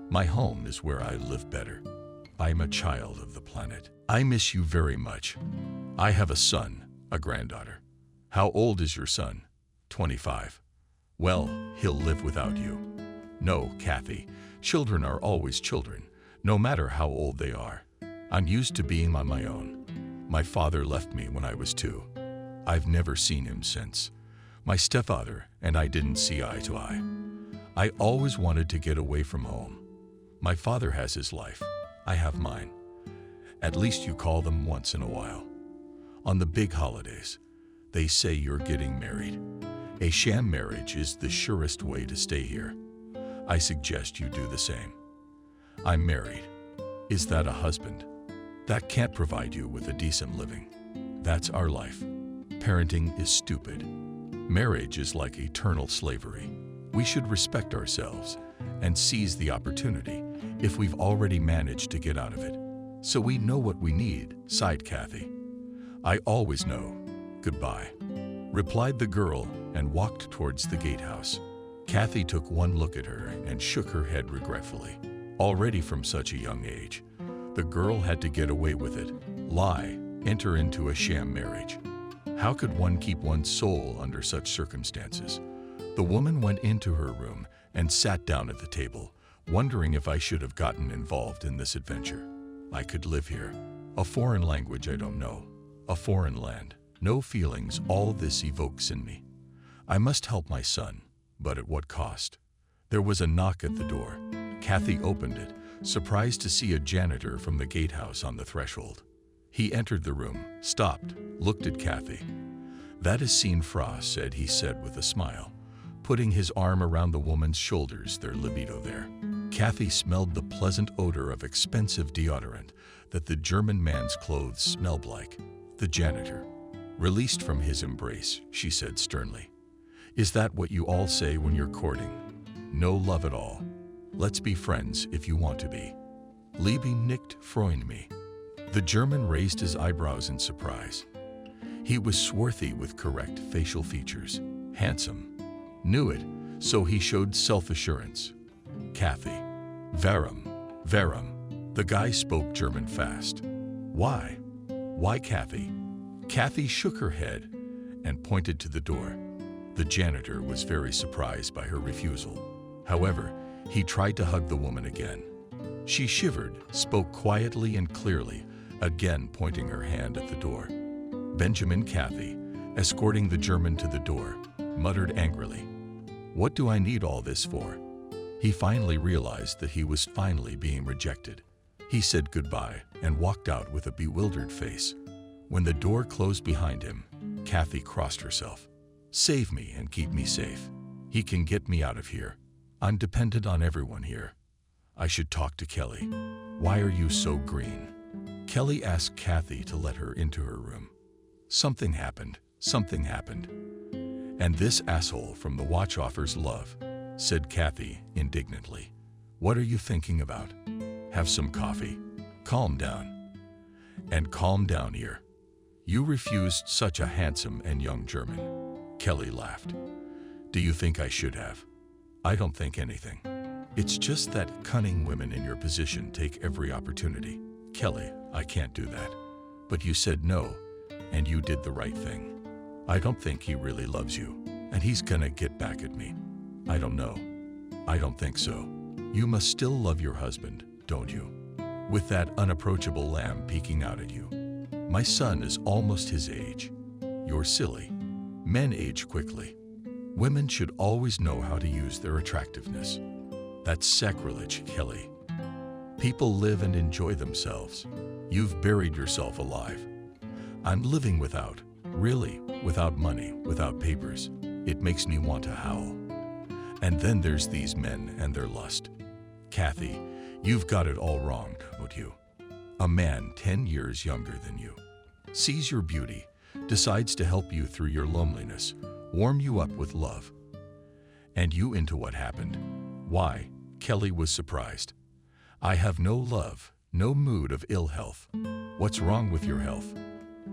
My home is where I live better. I'm a child of the planet. I miss you very much. I have a son, a granddaughter. How old is your son? 25. Well, he'll live without you. No, Kathy, children are always children, no matter how old they are. I'm used to being on my own. My father left me when I was 2. I've never seen him since. My stepfather and I didn't see eye to eye. I always wanted to get away from home. My father has his life. I have mine. At least you call them once in a while. On the big holidays, they say you're getting married. A sham marriage is the surest way to stay here. I suggest you do the same. I'm married. Is that a husband? That can't provide you with a decent living. That's our life. Parenting is stupid. Marriage is like eternal slavery. We should respect ourselves and seize the opportunity if we've already managed to get out of it. So we know what we need, sighed Kathy. I always know. Goodbye, replied the girl and walked towards the gatehouse. Kathy took one look at her and shook her head regretfully. Already from such a young age, the girl had to get away with it, lie, enter into a sham marriage. How could one keep one's soul under such circumstances? The woman went into her room and sat down at the table, wondering if I should have gotten involved in this adventure. I could live here. A foreign language I don't know. A foreign land. No feelings all this evokes in me. I must help my son, but at what cost? There was a knock at the door. Kathy opened it, surprised to see a janitor from the gatehouse on the threshold. He entered the room, stopped, looked at Kathy. That is Scene Frost, he said with a smile, putting his arm around the woman's shoulders, their libido there. Kathy smelled the pleasant odor of expensive deodorant that the German man's clothes smelled like. The janitor. Released from his embrace, she said sternly. Is that what you all say when you're courting? No love at all. Let's be friends if you want to be. Liebe nicht freuen me. The German raised his eyebrows in surprise. He was swarthy with correct facial features. Handsome. Knew it, so he showed self-assurance. Kathy. Warum? The guy spoke German fast. Why? Why, Kathy? Kathy shook her head and pointed to the door. The janitor was very surprised by her refusal. However, he tried to hug the woman again. She shivered, spoke quietly and clearly, again pointing her hand at the door. Benjamin Kathy, escorting the German to the door, muttered angrily, "What do I need all this for?" He finally realized that he was finally being rejected. He said goodbye and walked out with a bewildered face. When the door closed behind him, Kathy crossed herself. Save me and keep me safe. He can get me out of here. I'm dependent on everyone here. I should talk to Kelly. Why are you so green? Kelly asked Kathy to let her into her room. Something happened. And this asshole from the watch offers love, said Kathy indignantly. What are you thinking about? Have some coffee. Calm down. And calm down here. You refused such a handsome and young German. Kelly laughed. Do you think I should have? I don't think anything. It's just that cunning women in your position take every opportunity. Kelly, I can't do that. But you said no, and you did the right thing. I don't think he really loves you, and he's gonna get back at me. I don't know. I don't think so. You must still love your husband, don't you? With that unapproachable lamb peeking out at you. My son is almost his age. You're silly. Men age quickly. Women should always know how to use their attractiveness. That's sacrilege, Kelly. People live and enjoy themselves. You've buried yourself alive. I'm living without, really, without money, without papers. It makes me want to howl. And then there's these men and their lust. Kathy, you've got it all wrong, don't you? A man 10 years younger than you sees your beauty, decides to help you through your loneliness, warm you up with love. And you into what happened? Why? Kelly was surprised. I have no love, no mood of ill health. What's wrong with your health?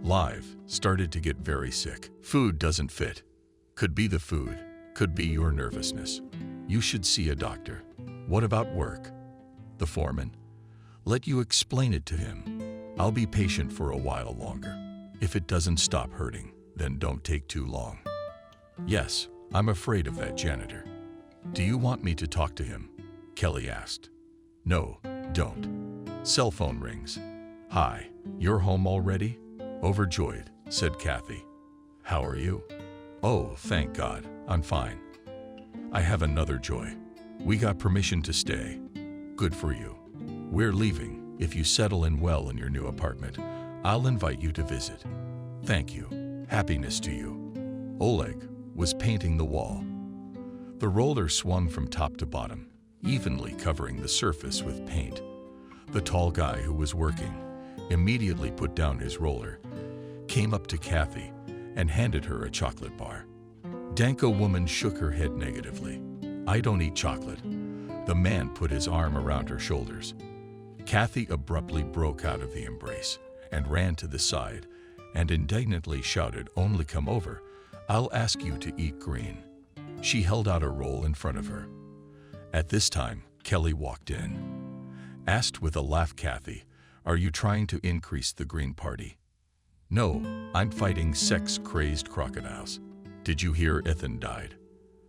Live, started to get very sick. Food doesn't fit. Could be the food, could be your nervousness. You should see a doctor. What about work? The foreman? Let you explain it to him. I'll be patient for a while longer. If it doesn't stop hurting, then don't take too long. Yes, I'm afraid of that janitor. Do you want me to talk to him? Kelly asked. No, don't. Cell phone rings. Hi, you're home already? Overjoyed, said Kathy. How are you? Oh, thank God, I'm fine. I have another joy. We got permission to stay. Good for you. We're leaving, If you settle in well in your new apartment, I'll invite you to visit. Thank you. Happiness to you. Oleg was painting the wall. The roller swung from top to bottom, evenly covering the surface with paint. The tall guy who was working immediately put down his roller, came up to Kathy, and handed her a chocolate bar. Danko woman shook her head negatively. I don't eat chocolate. The man put his arm around her shoulders. Kathy abruptly broke out of the embrace and ran to the side and indignantly shouted, "Only come over. I'll ask you to eat green." She held out a roll in front of her. At this time, Kelly walked in. Asked with a laugh, "Kathy, are you trying to increase the green party?" "No, I'm fighting sex-crazed crocodiles." "Did you hear Ethan died?"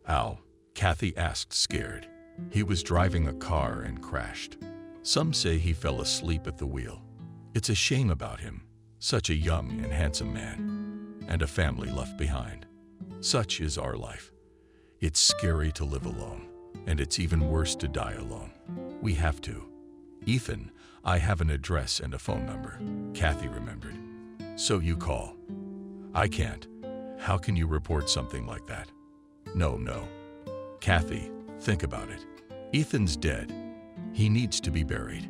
"Ow," Kathy asked, scared. "He was driving a car and crashed. Some say he fell asleep at the wheel. It's a shame about him. Such a young and handsome man, and a family left behind. Such is our life. It's scary to live alone, and it's even worse to die alone. We have to. Ethan, I have an address and a phone number." Kathy remembered. "So you call." "I can't. How can you report something like that?" No. Kathy, think about it. Ethan's dead. He needs to be buried.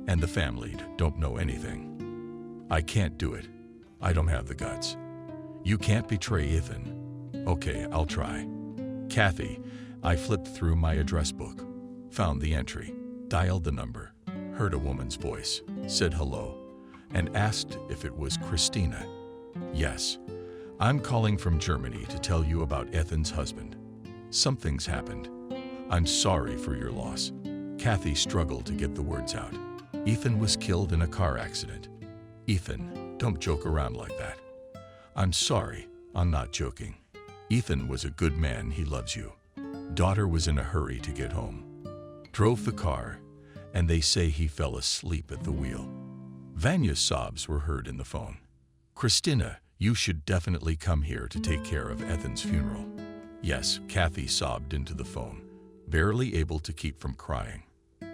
And the family don't know anything. I can't do it. I don't have the guts. You can't betray Ethan. Okay, I'll try. Kathy, I flipped through my address book, found the entry, dialed the number, heard a woman's voice, said hello, and asked if it was Christina. "Yes. I'm calling from Germany to tell you about Ethan's husband. Something's happened. I'm sorry for your loss." Kathy struggled to get the words out. "Ethan was killed in a car accident." "Ethan, don't joke around like that." "I'm sorry, I'm not joking. Ethan was a good man, he loves you. Daughter was in a hurry to get home. Drove the car, and they say he fell asleep at the wheel." Vanya's sobs were heard in the phone. "Christina, you should definitely come here to take care of Ethan's funeral." "Yes," Kathy sobbed into the phone, barely able to keep from crying.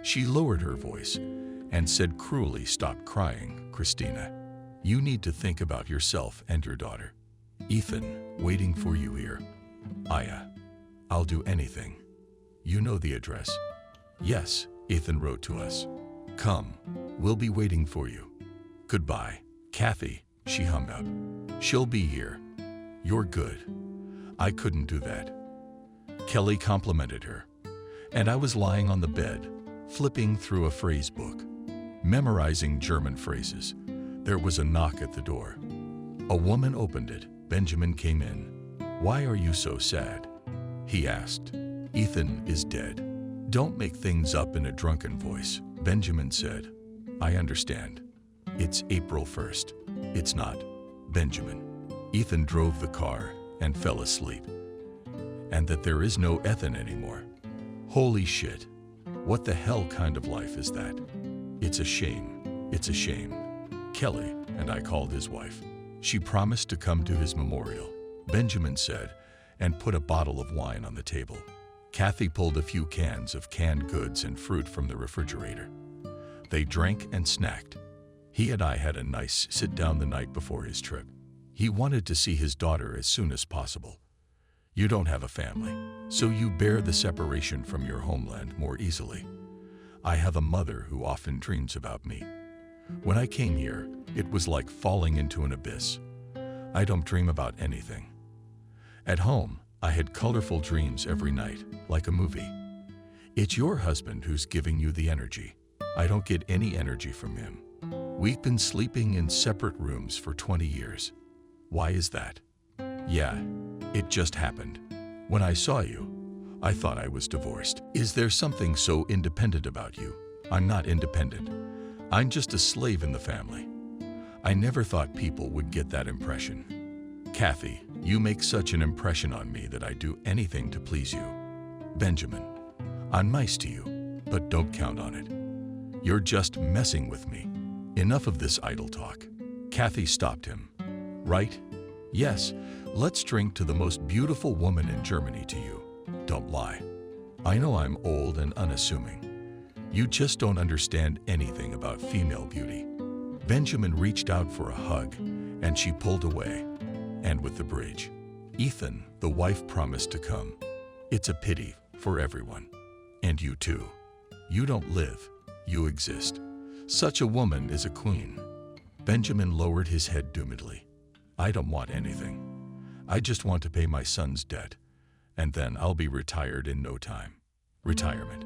She lowered her voice and said cruelly, "Stop crying, Christina. You need to think about yourself and your daughter. Ethan, waiting for you here. Aya, I'll do anything. You know the address?" "Yes," Ethan wrote to us. "Come, we'll be waiting for you. Goodbye." "Kathy," she hung up. "She'll be here. You're good. I couldn't do that." Kelly complimented her, and I was lying on the bed, flipping through a phrase book, memorizing German phrases. There was a knock at the door. A woman opened it. Benjamin came in. "Why are you so sad?" he asked. "Ethan is dead." "Don't make things up in a drunken voice," Benjamin said. "I understand. It's April 1st. It's not, Benjamin. Ethan drove the car and fell asleep. And that there is no Ethan anymore. Holy shit. What the hell kind of life is that? It's a shame. It's a shame." Kelly and I called his wife. She promised to come to his memorial, Benjamin said, and put a bottle of wine on the table. Kathy pulled a few cans of canned goods and fruit from the refrigerator. They drank and snacked. He and I had a nice sit-down the night before his trip. He wanted to see his daughter as soon as possible. You don't have a family, so you bear the separation from your homeland more easily. I have a mother who often dreams about me. When I came here, it was like falling into an abyss. I don't dream about anything. At home, I had colorful dreams every night, like a movie. It's your husband who's giving you the energy. I don't get any energy from him. We've been sleeping in separate rooms for 20 years. Why is that? Yeah, it just happened. When I saw you, I thought I was divorced. Is there something so independent about you? I'm not independent. I'm just a slave in the family. I never thought people would get that impression. Kathy, you make such an impression on me that I'd do anything to please you. Benjamin, I'm nice to you, but don't count on it. You're just messing with me. Enough of this idle talk. Kathy stopped him. Right? Yes, let's drink to the most beautiful woman in Germany to you. Don't lie. I know I'm old and unassuming. You just don't understand anything about female beauty. Benjamin reached out for a hug, and she pulled away. And with the bridge, Ethan, the wife, promised to come. It's a pity for everyone. And you too. You don't live, you exist. Such a woman is a queen. Benjamin lowered his head doomedly. I don't want anything. I just want to pay my son's debt, and then I'll be retired in no time. Retirement.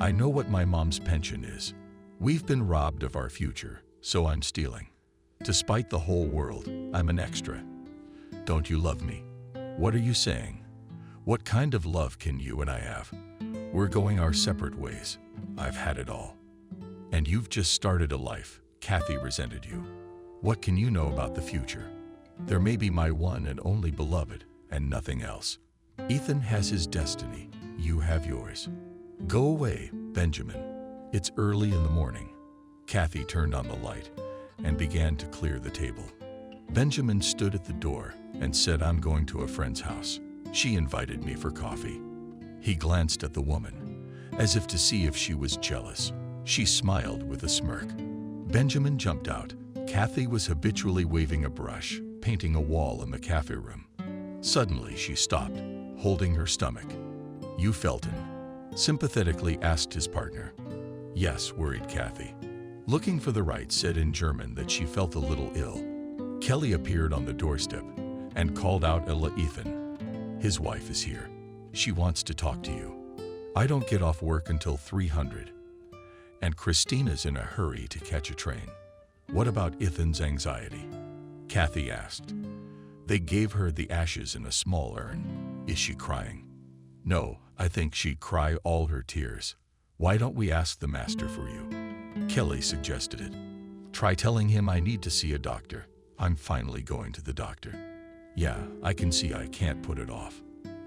I know what my mom's pension is. We've been robbed of our future, so I'm stealing. To spite the whole world, I'm an extra. Don't you love me? What are you saying? What kind of love can you and I have? We're going our separate ways. I've had it all. And you've just started a life. Kathy resented you. What can you know about the future? There may be my one and only beloved, and nothing else. Ethan has his destiny. You have yours. Go away, Benjamin. It's early in the morning. Kathy turned on the light and began to clear the table. Benjamin stood at the door and said, I'm going to a friend's house. She invited me for coffee. He glanced at the woman, as if to see if she was jealous. She smiled with a smirk. Benjamin jumped out. Kathy was habitually waving a brush, painting a wall in the cafe room. Suddenly, she stopped, holding her stomach. You Felton? Sympathetically asked his partner. Yes, worried Kathy. Looking for the right said in German that she felt a little ill. Kelly appeared on the doorstep and called out, Ella, Ethan. His wife is here. She wants to talk to you. I don't get off work until 300. And Christina's in a hurry to catch a train. What about Ethan's anxiety? Kathy asked. They gave her the ashes in a small urn. Is she crying? No, I think she'd cry all her tears. Why don't we ask the master for you? Kelly suggested it. Try telling him I need to see a doctor. I'm finally going to the doctor. Yeah, I can see I can't put it off.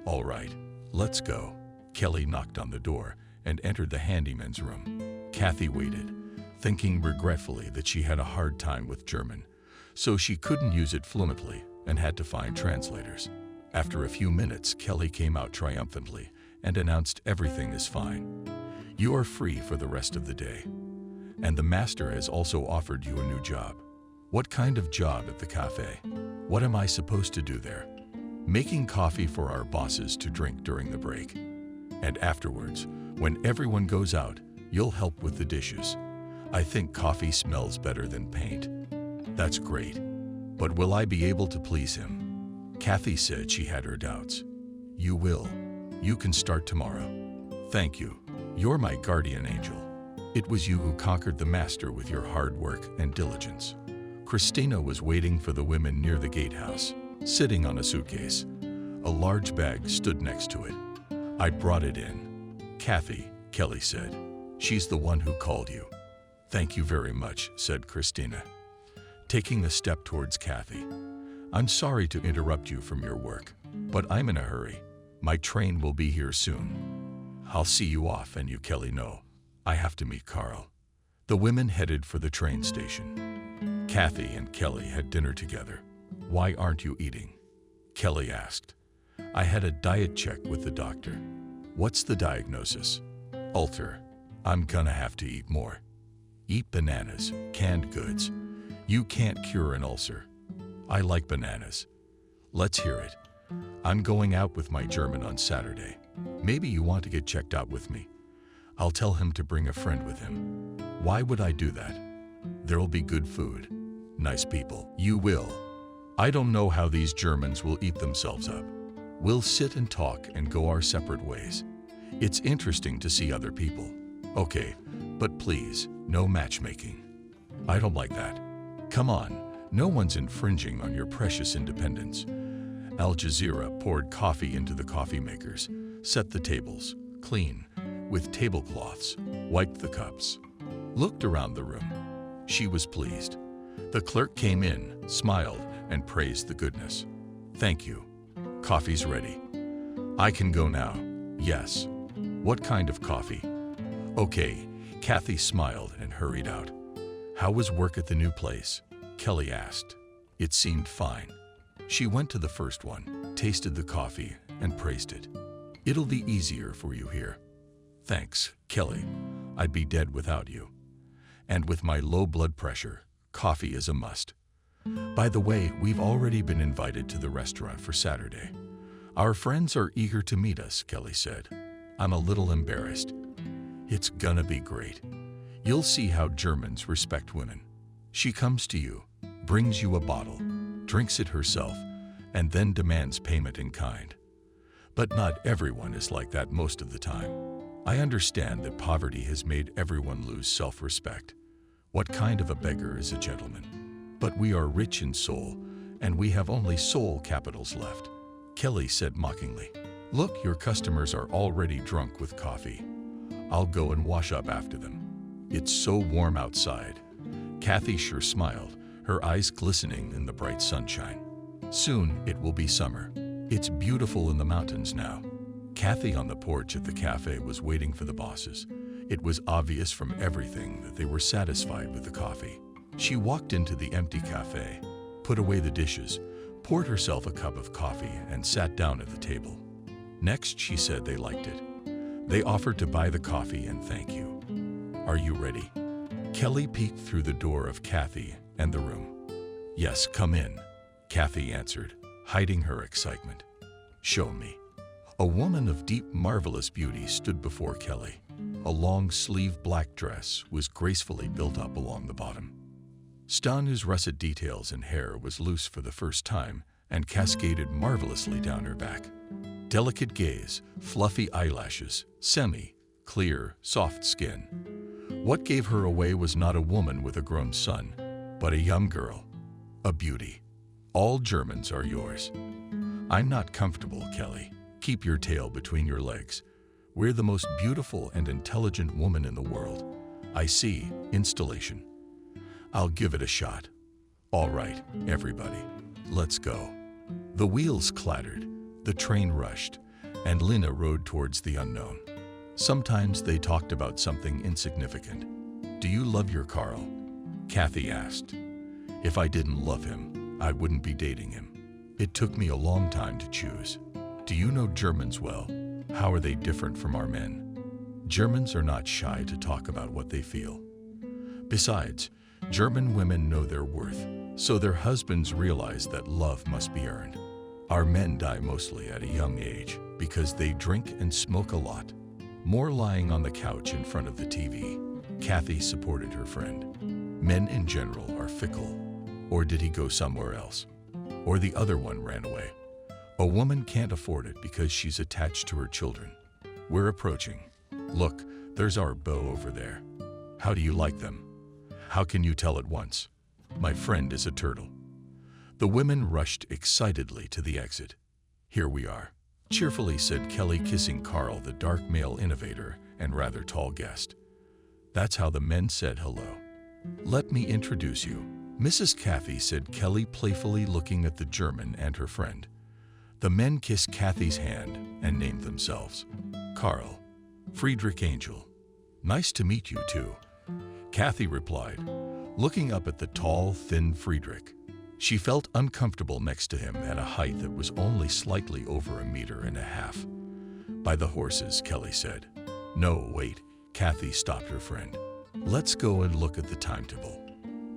All right, let's go. Kelly knocked on the door and entered the handyman's room. Kathy waited, thinking regretfully that she had a hard time with German, so she couldn't use it fluently and had to find translators. After a few minutes, Kelly came out triumphantly and announced everything is fine. You are free for the rest of the day. And the master has also offered you a new job. What kind of job at the cafe? What am I supposed to do there? Making coffee for our bosses to drink during the break. And afterwards, when everyone goes out, you'll help with the dishes. I think coffee smells better than paint. That's great. But will I be able to please him? Kathy said she had her doubts. You will. You can start tomorrow. Thank you. You're my guardian angel. It was you who conquered the master with your hard work and diligence. Christina was waiting for the women near the gatehouse, sitting on a suitcase. A large bag stood next to it. I brought it in. Kathy, Kelly said. She's the one who called you. Thank you very much, said Christina, taking a step towards Kathy. I'm sorry to interrupt you from your work, but I'm in a hurry. My train will be here soon. I'll see you off and you, Kelly, know. I have to meet Carl. The women headed for the train station. Kathy and Kelly had dinner together. Why aren't you eating? Kelly asked. I had a diet check with the doctor. What's the diagnosis? Ulcer. I'm gonna have to eat more. Eat bananas, canned goods. You can't cure an ulcer. I like bananas. Let's hear it. I'm going out with my German on Saturday. Maybe you want to get checked out with me. I'll tell him to bring a friend with him. Why would I do that? There'll be good food. Nice people. You will. I don't know how these Germans will eat themselves up. We'll sit and talk and go our separate ways. It's interesting to see other people. Okay, but please, no matchmaking. I don't like that. Come on, no one's infringing on your precious independence. Al Jazeera poured coffee into the coffee makers, set the tables, clean, with tablecloths, wiped the cups, looked around the room. She was pleased. The clerk came in, smiled, and praised the goodness. Thank you. Coffee's ready. I can go now. Yes. What kind of coffee? Okay. Kathy smiled and hurried out. How was work at the new place? Kelly asked. It seemed fine. She went to the first one, tasted the coffee, and praised it. It'll be easier for you here. Thanks, Kelly. I'd be dead without you. And with my low blood pressure, coffee is a must. By the way, we've already been invited to the restaurant for Saturday. Our friends are eager to meet us, Kelly said. I'm a little embarrassed. It's gonna be great. You'll see how Germans respect women. She comes to you, brings you a bottle, drinks it herself, and then demands payment in kind. But not everyone is like that most of the time. I understand that poverty has made everyone lose self-respect. What kind of a beggar is a gentleman? But we are rich in soul, and we have only soul capitals left. Kelly said mockingly, Look, your customers are already drunk with coffee. I'll go and wash up after them. It's so warm outside. Kathy sure smiled, her eyes glistening in the bright sunshine. Soon it will be summer. It's beautiful in the mountains now. Kathy on the porch at the cafe was waiting for the bosses. It was obvious from everything that they were satisfied with the coffee. She walked into the empty cafe, put away the dishes, poured herself a cup of coffee, and sat down at the table. Next, she said they liked it. They offered to buy the coffee and thank you. Are you ready? Kelly peeked through the door of Kathy and the room. Yes, come in, Kathy answered, hiding her excitement. Show me. A woman of deep, marvelous beauty stood before Kelly. A long-sleeved black dress was gracefully built up along the bottom. Stanu's russet details and hair was loose for the first time and cascaded marvelously down her back. Delicate gaze, fluffy eyelashes, clear, soft skin. What gave her away was not a woman with a grown son, but a young girl, a beauty. All Germans are yours. I'm not comfortable, Kelly. Keep your tail between your legs. We're the most beautiful and intelligent woman in the world. I see. Installation. I'll give it a shot. All right, everybody, let's go. The wheels clattered, the train rushed, and Lina rode towards the unknown. Sometimes they talked about something insignificant. Do you love your Carl? Kathy asked. If I didn't love him, I wouldn't be dating him. It took me a long time to choose. Do you know Germans well? How are they different from our men? Germans are not shy to talk about what they feel. Besides, German women know their worth, so their husbands realize that love must be earned. Our men die mostly at a young age because they drink and smoke a lot. More lying on the couch in front of the TV. Kathy supported her friend. Men in general are fickle. Or did he go somewhere else? Or the other one ran away. A woman can't afford it because she's attached to her children. We're approaching. Look, there's our beau over there. How do you like them? How can you tell at once? My friend is a turtle. The women rushed excitedly to the exit. Here we are, cheerfully said Kelly, kissing Carl, the dark male innovator and rather tall guest. That's how the men said hello. Let me introduce you. Mrs. Kathy, said Kelly, playfully looking at the German and her friend. The men kissed Kathy's hand and named themselves. Carl, Friedrich Angel. Nice to meet you too, Kathy replied, looking up at the tall, thin Friedrich. She felt uncomfortable next to him at a height that was only slightly over 1.5 meters. By the horses, Kelly said. No, wait, Kathy stopped her friend. Let's go and look at the timetable.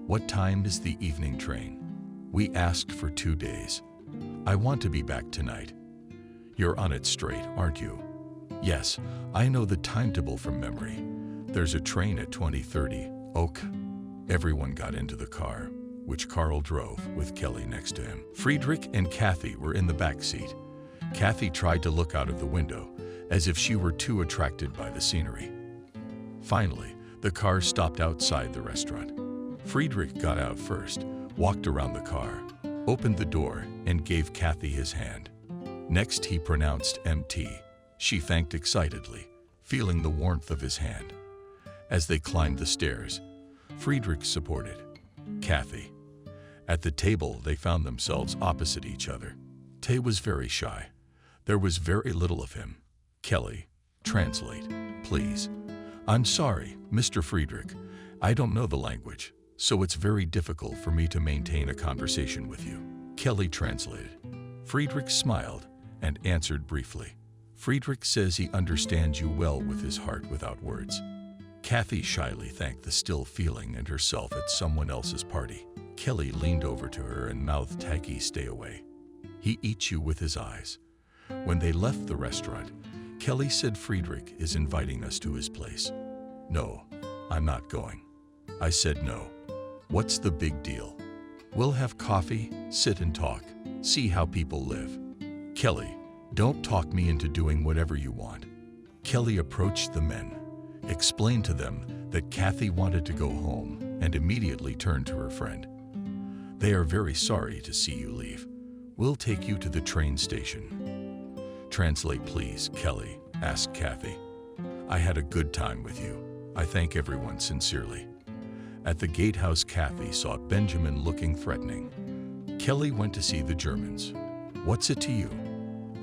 What time is the evening train? We asked for 2 days. I want to be back tonight. You're on it straight, aren't you? Yes, I know the timetable from memory. There's a train at 20:30. Ok. Everyone got into the car, which Carl drove with Kelly next to him. Friedrich and Kathy were in the back seat. Kathy tried to look out of the window, as if she were too attracted by the scenery. Finally, the car stopped outside the restaurant. Friedrich got out first, walked around the car, opened the door, and gave Kathy his hand. Next, he pronounced MT. She thanked excitedly, feeling the warmth of his hand. As they climbed the stairs, Friedrich supported Kathy. At the table, they found themselves opposite each other. Tay was very shy. There was very little of him. Kelly, translate, please. I'm sorry, Mr. Friedrich. I don't know the language, so it's very difficult for me to maintain a conversation with you. Kelly translated. Friedrich smiled and answered briefly. Friedrich says he understands you well with his heart without words. Kathy shyly thanked the still feeling and herself at someone else's party. Kelly leaned over to her and mouthed tacky, "Stay away. He eats you with his eyes." When they left the restaurant, Kelly said, "Friedrich is inviting us to his place." "No, I'm not going." I said, "No. What's the big deal? We'll have coffee, sit and talk, see how people live." "Kelly, don't talk me into doing whatever you want." Kelly approached the men, explained to them that Kathy wanted to go home, and immediately turned to her friend. "They are very sorry to see you leave. We'll take you to the train station." "Translate, please," Kelly asked Kathy. "I had a good time with you. I thank everyone sincerely." At the gatehouse, Kathy saw Benjamin looking threatening. Kelly went to see the Germans. "What's it to you?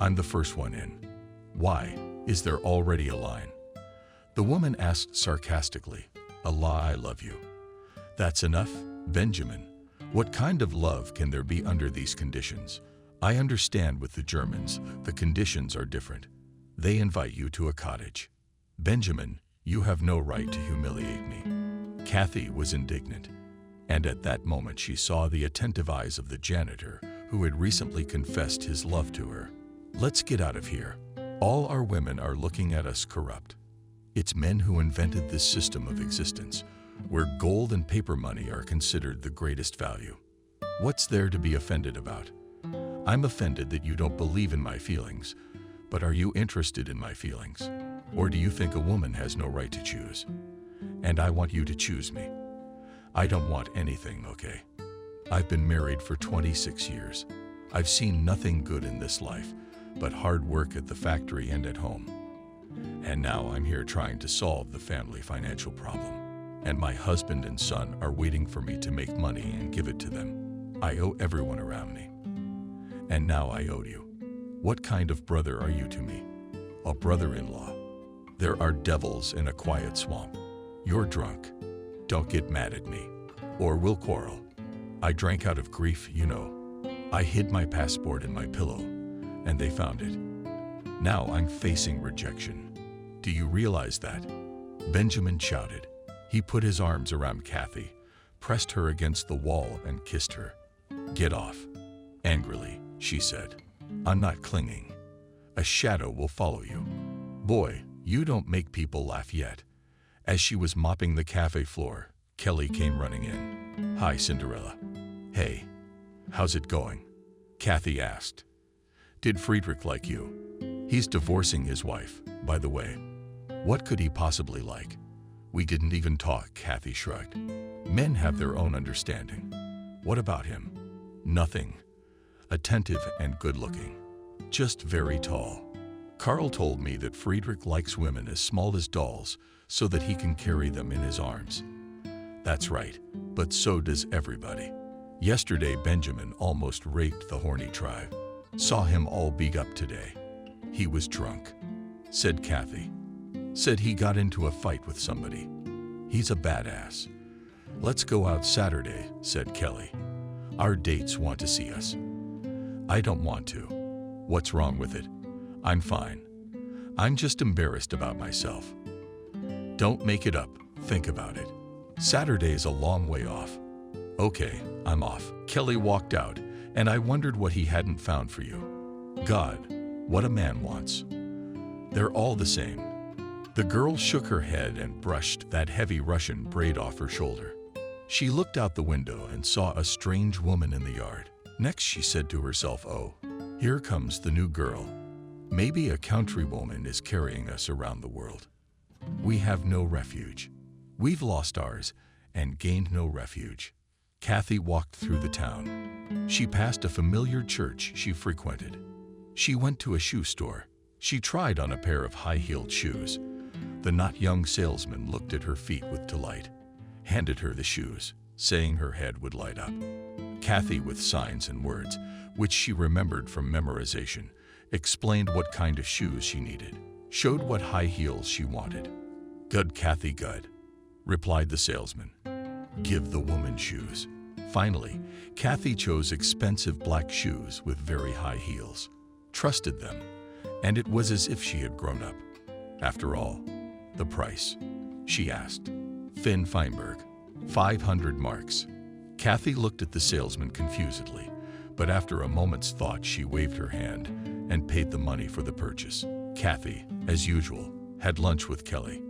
I'm the first one in." "Why? Is there already a line?" The woman asked sarcastically. "Allah, I love you." "That's enough, Benjamin. What kind of love can there be under these conditions? I understand with the Germans, the conditions are different. They invite you to a cottage. Benjamin, you have no right to humiliate me." Kathy was indignant, and at that moment she saw the attentive eyes of the janitor who had recently confessed his love to her. "Let's get out of here. All our women are looking at us corrupt. It's men who invented this system of existence, where gold and paper money are considered the greatest value. What's there to be offended about? I'm offended that you don't believe in my feelings, but are you interested in my feelings? Or do you think a woman has no right to choose? And I want you to choose me. I don't want anything, okay? I've been married for 26 years. I've seen nothing good in this life, but hard work at the factory and at home. And now I'm here trying to solve the family financial problem. And my husband and son are waiting for me to make money and give it to them. I owe everyone around me. And now I owe you. What kind of brother are you to me? A brother-in-law. There are devils in a quiet swamp. You're drunk. Don't get mad at me, or we'll quarrel. I drank out of grief, you know. I hid my passport in my pillow, and they found it. Now I'm facing rejection. Do you realize that?" Benjamin shouted. He put his arms around Kathy, pressed her against the wall, and kissed her. "Get off." Angrily, she said. "I'm not clinging. A shadow will follow you." "Boy, you don't make people laugh yet." As she was mopping the cafe floor, Kelly came running in. "Hi, Cinderella." "Hey, how's it going?" Kathy asked. "Did Friedrich like you?" "He's divorcing his wife, by the way." "What could he possibly like?" "We didn't even talk," Kathy shrugged. "Men have their own understanding." "What about him?" "Nothing. Attentive and good-looking. Just very tall. Carl told me that Friedrich likes women as small as dolls so that he can carry them in his arms." "That's right, but so does everybody. Yesterday Benjamin almost raped the horny tribe. Saw him all beat up today. He was drunk," said Kathy. "Said he got into a fight with somebody. He's a badass." "Let's go out Saturday," said Kelly. "Our dates want to see us." "I don't want to." "What's wrong with it?" "I'm fine. I'm just embarrassed about myself." "Don't make it up. Think about it. Saturday's a long way off." "Okay, I'm off." Kelly walked out, and I wondered what he hadn't found for you. God, what a man wants. They're all the same. The girl shook her head and brushed that heavy Russian braid off her shoulder. She looked out the window and saw a strange woman in the yard. Next she said to herself, "Oh, here comes the new girl. Maybe a countrywoman is carrying us around the world. We have no refuge. We've lost ours and gained no refuge." Kathy walked through the town. She passed a familiar church she frequented. She went to a shoe store. She tried on a pair of high-heeled shoes. The not young salesman looked at her feet with delight, handed her the shoes, saying her head would light up. Kathy, with signs and words, which she remembered from memorization, explained what kind of shoes she needed, showed what high heels she wanted. "Good, Kathy, good," replied the salesman. "Give the woman shoes." Finally, Kathy chose expensive black shoes with very high heels, trusted them, and it was as if she had grown up. After all, the price. she asked. Finn Feinberg, 500 marks. Kathy looked at the salesman confusedly, but after a moment's thought she waved her hand and paid the money for the purchase. Kathy, as usual, had lunch with Kelly.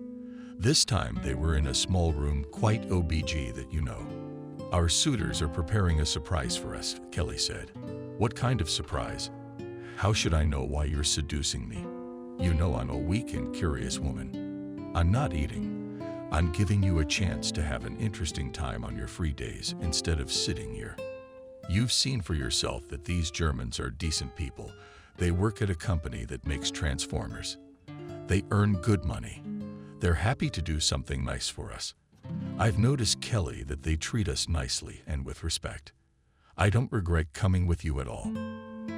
This time they were in a small room, quite OBG that you know. Our suitors are preparing a surprise for us, Kelly said. What kind of surprise? How should I know why you're seducing me? You know I'm a weak and curious woman. I'm not eating. I'm giving you a chance to have an interesting time on your free days instead of sitting here. You've seen for yourself that these Germans are decent people. They work at a company that makes transformers. They earn good money. They're happy to do something nice for us. I've noticed, Kelly, that they treat us nicely and with respect. I don't regret coming with you at all.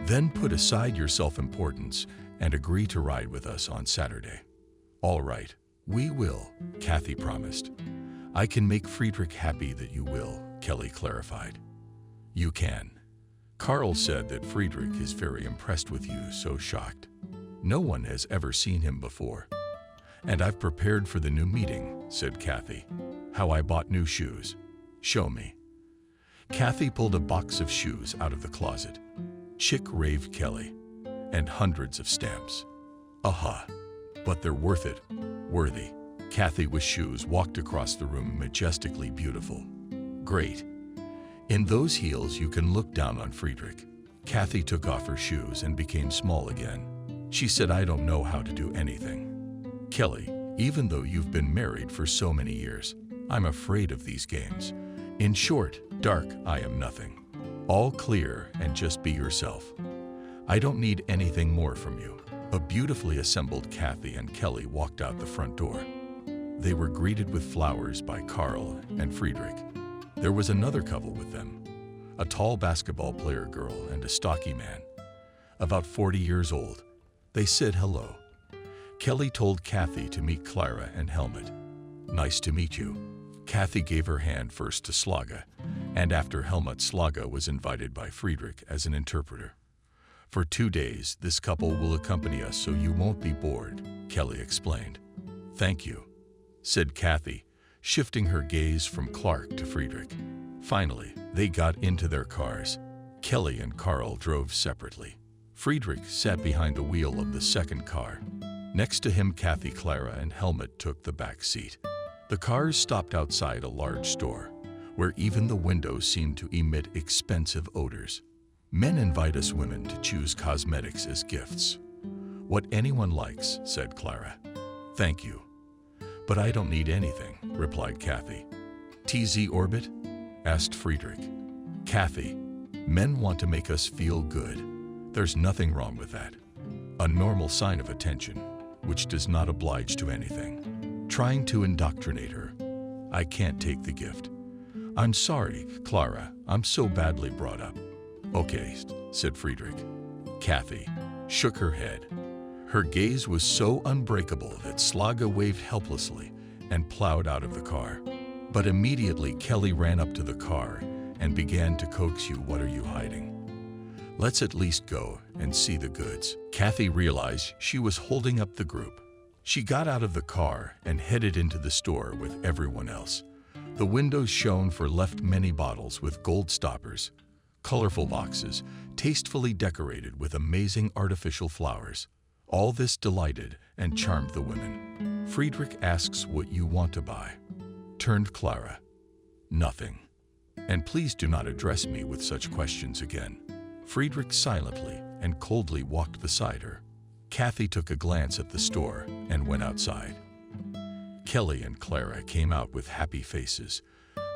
Then put aside your self-importance and agree to ride with us on Saturday. All right, we will, Kathy promised. I can make Friedrich happy that you will, Kelly clarified. You can. Carl said that Friedrich is very impressed with you, so shocked. No one has ever seen him before. And I've prepared for the new meeting, said Kathy. How I bought new shoes. Show me. Kathy pulled a box of shoes out of the closet. Chick raved Kelly. And hundreds of stamps. Aha. But they're worth it. Worthy. Kathy with shoes walked across the room, majestically beautiful. Great. In those heels you can look down on Friedrich. Kathy took off her shoes and became small again. She said, I don't know how to do anything. Kelly, even though you've been married for so many years, I'm afraid of these games. In short, dark, I am nothing. All clear and just be yourself. I don't need anything more from you. A beautifully assembled Kathy and Kelly walked out the front door. They were greeted with flowers by Carl and Friedrich. There was another couple with them, a tall basketball player girl and a stocky man, about 40 years old. They said hello. Kelly told Kathy to meet Clara and Helmut. Nice to meet you. Kathy gave her hand first to Slaga, and after Helmut, Slaga was invited by Friedrich as an interpreter. For 2 days, this couple will accompany us so you won't be bored, Kelly explained. Thank you, said Kathy, shifting her gaze from Clark to Friedrich. Finally, they got into their cars. Kelly and Carl drove separately. Friedrich sat behind the wheel of the second car. Next to him, Kathy, Clara, and Helmut took the back seat. The cars stopped outside a large store, where even the windows seemed to emit expensive odors. Men invite us women to choose cosmetics as gifts. What anyone likes, said Clara. Thank you. But I don't need anything, replied Kathy. TZ Orbit? Asked Friedrich. Kathy, men want to make us feel good. There's nothing wrong with that. A normal sign of attention, which does not oblige to anything. Trying to indoctrinate her. I can't take the gift. I'm sorry, Clara, I'm so badly brought up. Okay, said Friedrich. Kathy shook her head. Her gaze was so unbreakable that Slaga waved helplessly and plowed out of the car. But immediately Kelly ran up to the car and began to coax you. What are you hiding? Let's at least go and see the goods. Kathy realized she was holding up the group. She got out of the car and headed into the store with everyone else. The windows shone for left many bottles with gold stoppers, colorful boxes, tastefully decorated with amazing artificial flowers. All this delighted and charmed the women. Friedrich asks what you want to buy. Turned Clara. Nothing. And please do not address me with such questions again. Friedrich silently and coldly walked beside her. Kathy took a glance at the store and went outside. Kelly and Clara came out with happy faces.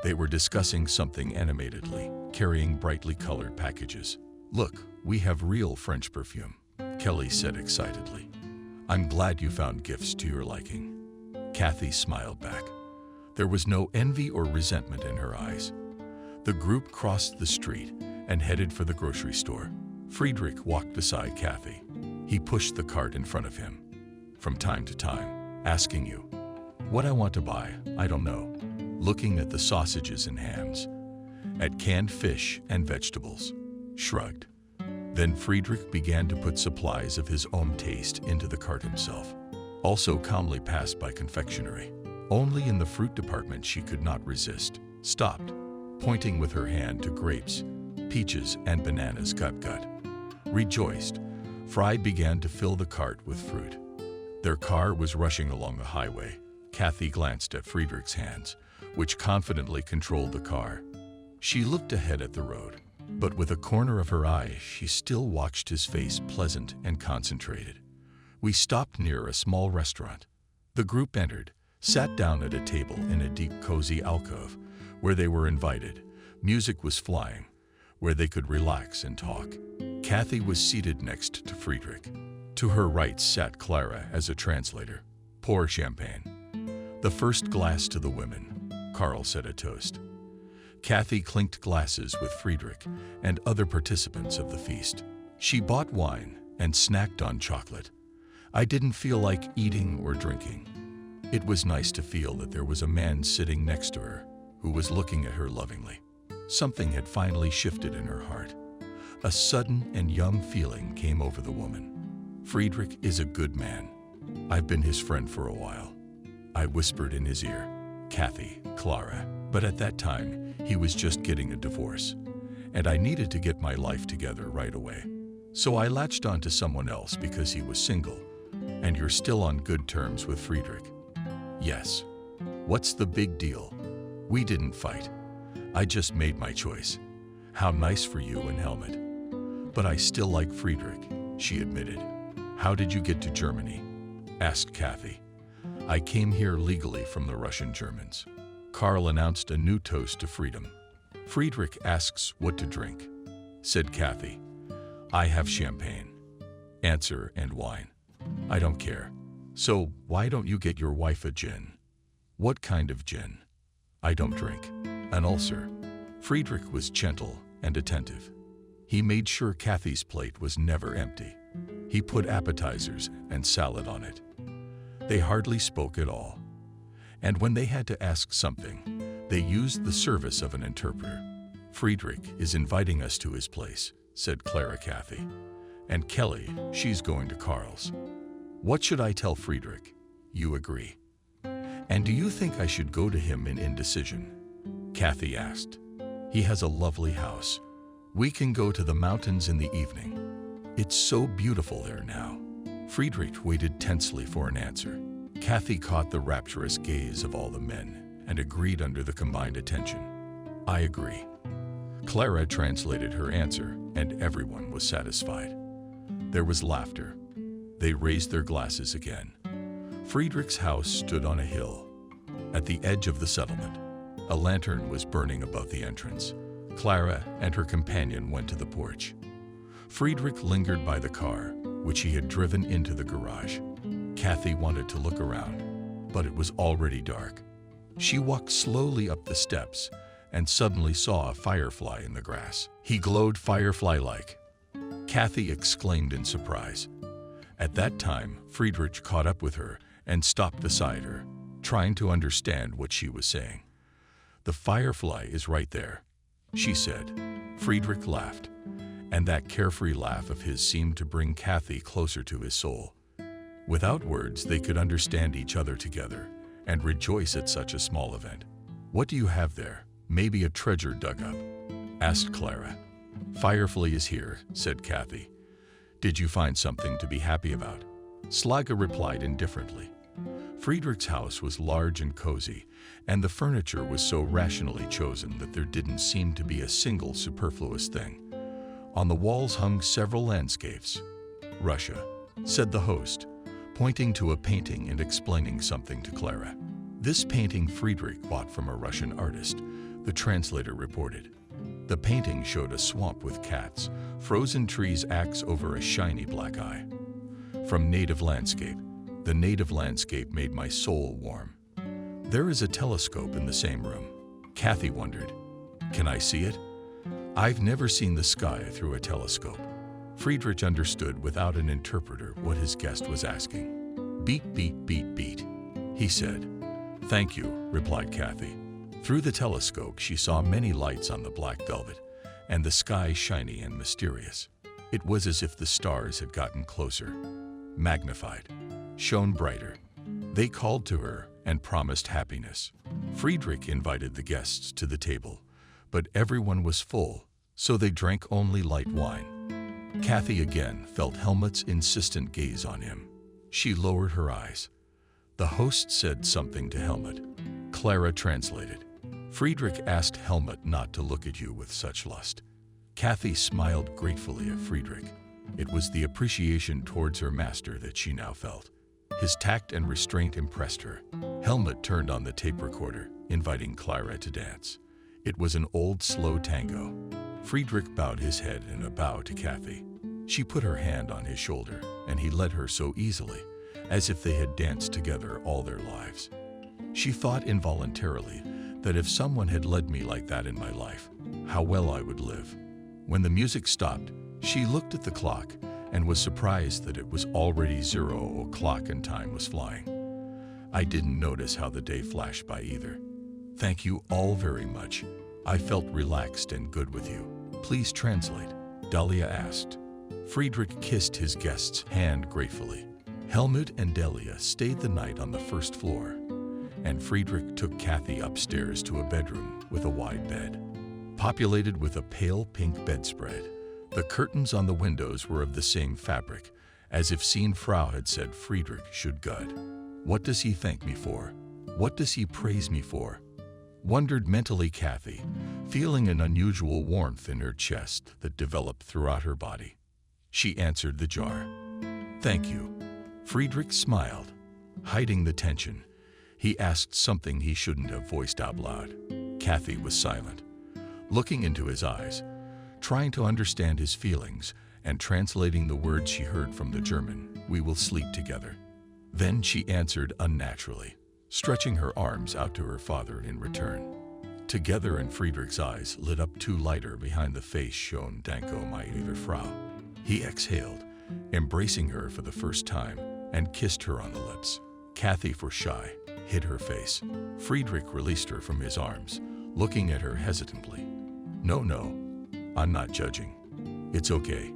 They were discussing something animatedly, carrying brightly colored packages. Look, we have real French perfume, Kelly said excitedly. I'm glad you found gifts to your liking. Kathy smiled back. There was no envy or resentment in her eyes. The group crossed the street and headed for the grocery store. Friedrich walked beside Kathy. He pushed the cart in front of him. From time to time, asking you, what I want to buy, I don't know. Looking at the sausages and hams, at canned fish and vegetables, shrugged. Then Friedrich began to put supplies of his own taste into the cart himself. Also calmly passed by confectionery. Only in the fruit department she could not resist, stopped, pointing with her hand to grapes, peaches, and bananas. Gut. Rejoiced, Fry began to fill the cart with fruit. Their car was rushing along the highway. Kathy glanced at Friedrich's hands, which confidently controlled the car. She looked ahead at the road, but with a corner of her eye, she still watched his face, pleasant and concentrated. We stopped near a small restaurant. The group entered, sat down at a table in a deep, cozy alcove, where they were invited. Music was flying, where they could relax and talk. Kathy was seated next to Friedrich. To her right sat Clara as a translator. Pour champagne. The first glass to the women. Carl said a toast. Kathy clinked glasses with Friedrich and other participants of the feast. She bought wine and snacked on chocolate. I didn't feel like eating or drinking. It was nice to feel that there was a man sitting next to her who was looking at her lovingly. Something had finally shifted in her heart. A sudden and young feeling came over the woman. Friedrich is a good man. I've been his friend for a while. I whispered in his ear, Kathy, Clara. But at that time, he was just getting a divorce, and I needed to get my life together right away. So I latched on to someone else because he was single. And you're still on good terms with Friedrich? Yes. What's the big deal? We didn't fight. I just made my choice. How nice for you and Helmut. But I still like Friedrich, she admitted. How did you get to Germany? Asked Kathy. I came here legally from the Russian Germans. Carl announced a new toast to freedom. Friedrich asks what to drink, said Kathy. I have champagne. Answer and wine. I don't care. So why don't you get your wife a gin? What kind of gin? I don't drink. An ulcer. Friedrich was gentle and attentive. He made sure Kathy's plate was never empty. He put appetizers and salad on it. They hardly spoke at all. And when they had to ask something, they used the service of an interpreter. Friedrich is inviting us to his place, said Clara Kathy. And Kelly, she's going to Carl's. What should I tell Friedrich? You agree. And do you think I should go to him in indecision? Kathy asked. He has a lovely house. We can go to the mountains in the evening. It's so beautiful there now. Friedrich waited tensely for an answer. Kathy caught the rapturous gaze of all the men and agreed under the combined attention. I agree. Clara translated her answer, and everyone was satisfied. There was laughter. They raised their glasses again. Friedrich's house stood on a hill. At the edge of the settlement, a lantern was burning above the entrance. Clara and her companion went to the porch. Friedrich lingered by the car, which he had driven into the garage. Kathy wanted to look around, but it was already dark. She walked slowly up the steps and suddenly saw a firefly in the grass. He glowed firefly-like. Kathy exclaimed in surprise. At that time, Friedrich caught up with her and stopped beside her, trying to understand what she was saying. The firefly is right there, she said. Friedrich laughed, and that carefree laugh of his seemed to bring Kathy closer to his soul. Without words, they could understand each other together and rejoice at such a small event. What do you have there? Maybe a treasure dug up? Asked Clara. Firefly is here, said Kathy. Did you find something to be happy about? Slaga replied indifferently. Friedrich's house was large and cozy, and the furniture was so rationally chosen that there didn't seem to be a single superfluous thing. On the walls hung several landscapes. Russia, said the host, pointing to a painting and explaining something to Clara. This painting Friedrich bought from a Russian artist, the translator reported. The painting showed a swamp with cats, frozen trees axe over a shiny black eye. From native landscape, the native landscape made my soul warm. There is a telescope in the same room. Kathy wondered, can I see it? I've never seen the sky through a telescope. Friedrich understood without an interpreter what his guest was asking. Beat, beat, beat, beat, he said. Thank you, replied Kathy. Through the telescope, she saw many lights on the black velvet, and the sky shiny and mysterious. It was as if the stars had gotten closer, magnified, shone brighter. They called to her, and promised happiness. Friedrich invited the guests to the table, but everyone was full, so they drank only light wine. Kathy again felt Helmut's insistent gaze on him. She lowered her eyes. The host said something to Helmut. Clara translated. Friedrich asked Helmut not to look at you with such lust. Kathy smiled gratefully at Friedrich. It was the appreciation towards her master that she now felt. His tact and restraint impressed her. Helmut turned on the tape recorder, inviting Clara to dance. It was an old, slow tango. Friedrich bowed his head in a bow to Kathy. She put her hand on his shoulder, and he led her so easily, as if they had danced together all their lives. She thought involuntarily that if someone had led me like that in my life, how well I would live. When the music stopped, she looked at the clock and was surprised that it was already 0 o'clock and time was flying. I didn't notice how the day flashed by either. Thank you all very much. I felt relaxed and good with you. Please translate, Dahlia asked. Friedrich kissed his guest's hand gratefully. Helmut and Delia stayed the night on the first floor, and Friedrich took Kathy upstairs to a bedroom with a wide bed, populated with a pale pink bedspread. The curtains on the windows were of the same fabric, as if Frau had said Friedrich should gud. What does he thank me for? What does he praise me for? Wondered mentally Kathy, feeling an unusual warmth in her chest that developed throughout her body. She answered the jar. Thank you. Friedrich smiled, hiding the tension. He asked something he shouldn't have voiced out loud. Kathy was silent, looking into his eyes, trying to understand his feelings and translating the words she heard from the German, "We will sleep together." Then she answered unnaturally, stretching her arms out to her father in return. Together in Friedrich's eyes lit up two lighter behind the face shone Danko, my liebe Frau. He exhaled, embracing her for the first time, and kissed her on the lips. Kathy, for shy, hid her face. Friedrich released her from his arms, looking at her hesitantly. No, I'm not judging. It's okay.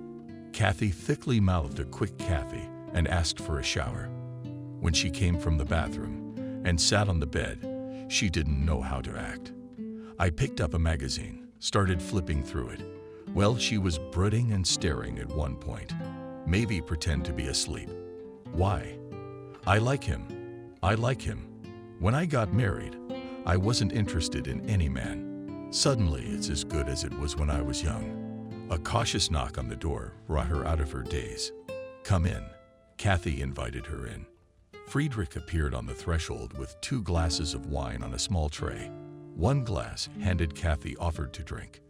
Kathy thickly mouthed a quick Kathy and asked for a shower. When she came from the bathroom and sat on the bed, she didn't know how to act. I picked up a magazine, started flipping through it. Well, she was brooding and staring at one point. Maybe pretend to be asleep. Why? I like him. When I got married, I wasn't interested in any man. Suddenly, it's as good as it was when I was young. A cautious knock on the door brought her out of her daze. Come in. Kathy invited her in. Friedrich appeared on the threshold with 2 glasses of wine on a small tray. 1 glass handed Kathy offered to drink.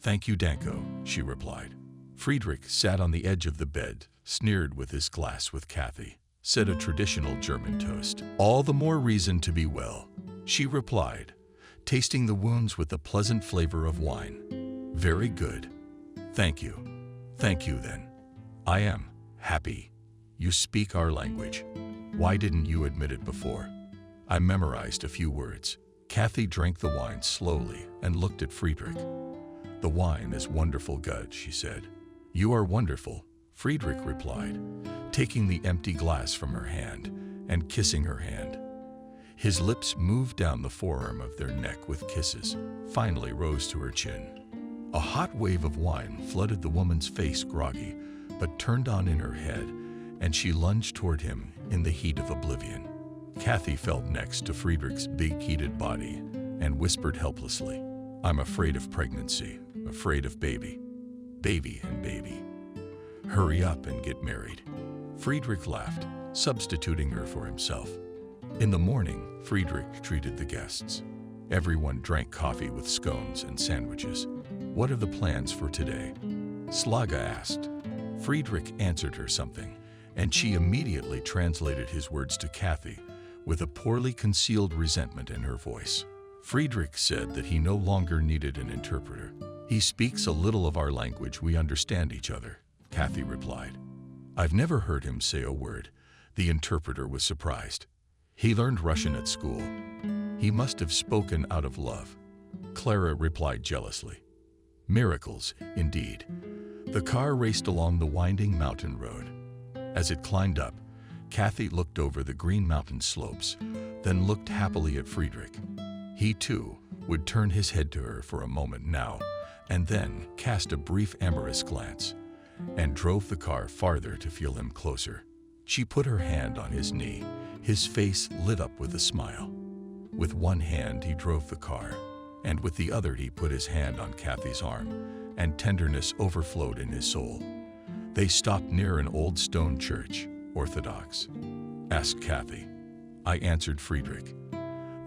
Thank you, Danko, she replied. Friedrich sat on the edge of the bed, sneered with his glass with Kathy, said a traditional German toast. All the more reason to be well, she replied, tasting the wounds with the pleasant flavor of wine. Very good. Thank you. Thank you then. I am happy. You speak our language. Why didn't you admit it before? I memorized a few words. Kathy drank the wine slowly and looked at Friedrich. The wine is wonderful good, she said. You are wonderful, Friedrich replied, taking the empty glass from her hand and kissing her hand. His lips moved down the forearm of their neck with kisses, finally rose to her chin. A hot wave of wine flooded the woman's face groggy, but turned on in her head, and she lunged toward him in the heat of oblivion. Kathy felt next to Friedrich's big heated body and whispered helplessly, I'm afraid of pregnancy, afraid of baby. Baby and baby. Hurry up and get married. Friedrich laughed, substituting her for himself. In the morning, Friedrich treated the guests. Everyone drank coffee with scones and sandwiches. What are the plans for today? Slaga asked. Friedrich answered her something, and she immediately translated his words to Kathy with a poorly concealed resentment in her voice. Friedrich said that he no longer needed an interpreter. He speaks a little of our language, we understand each other, Kathy replied. I've never heard him say a word. The interpreter was surprised. He learned Russian at school. He must have spoken out of love. Clara replied jealously. Miracles, indeed. The car raced along the winding mountain road. As it climbed up, Kathy looked over the green mountain slopes, then looked happily at Friedrich. He, too, would turn his head to her for a moment now, and then cast a brief amorous glance, and drove the car farther to feel him closer. She put her hand on his knee, his face lit up with a smile. With one hand he drove the car, and with the other he put his hand on Kathy's arm, and tenderness overflowed in his soul. They stopped near an old stone church, Orthodox. Asked Kathy. I answered Friedrich.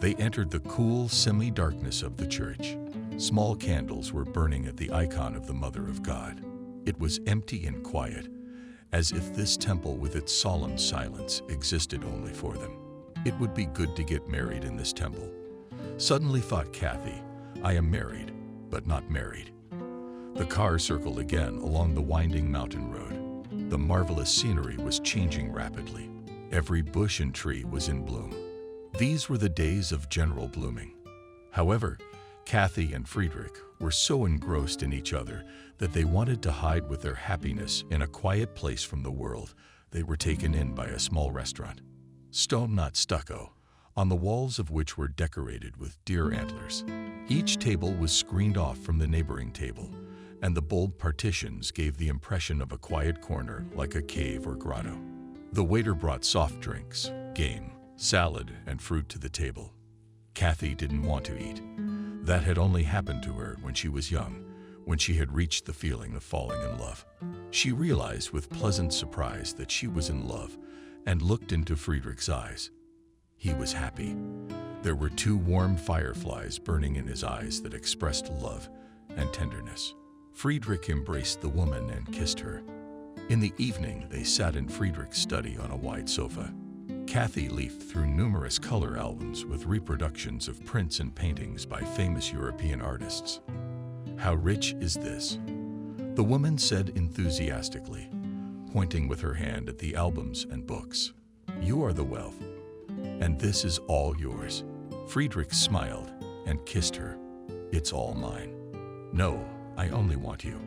They entered the cool semi-darkness of the church. Small candles were burning at the icon of the Mother of God. It was empty and quiet, as if this temple with its solemn silence existed only for them. It would be good to get married in this temple. Suddenly thought Kathy, I am married, but not married. The car circled again along the winding mountain road. The marvelous scenery was changing rapidly. Every bush and tree was in bloom. These were the days of general blooming. However, Kathy and Friedrich were so engrossed in each other that they wanted to hide with their happiness in a quiet place from the world. They were taken in by a small restaurant, stone not stucco, on the walls of which were decorated with deer antlers. Each table was screened off from the neighboring table, and the bold partitions gave the impression of a quiet corner like a cave or grotto. The waiter brought soft drinks, game, salad, and fruit to the table. Kathy didn't want to eat. That had only happened to her when she was young, when she had reached the feeling of falling in love. She realized with pleasant surprise that she was in love and looked into Friedrich's eyes. He was happy. There were two warm fireflies burning in his eyes that expressed love and tenderness. Friedrich embraced the woman and kissed her. In the evening, they sat in Friedrich's study on a wide sofa. Kathy leafed through numerous color albums with reproductions of prints and paintings by famous European artists. How rich is this? The woman said enthusiastically, pointing with her hand at the albums and books. You are the wealth, and this is all yours. Friedrich smiled and kissed her. It's all mine. No, I only want you.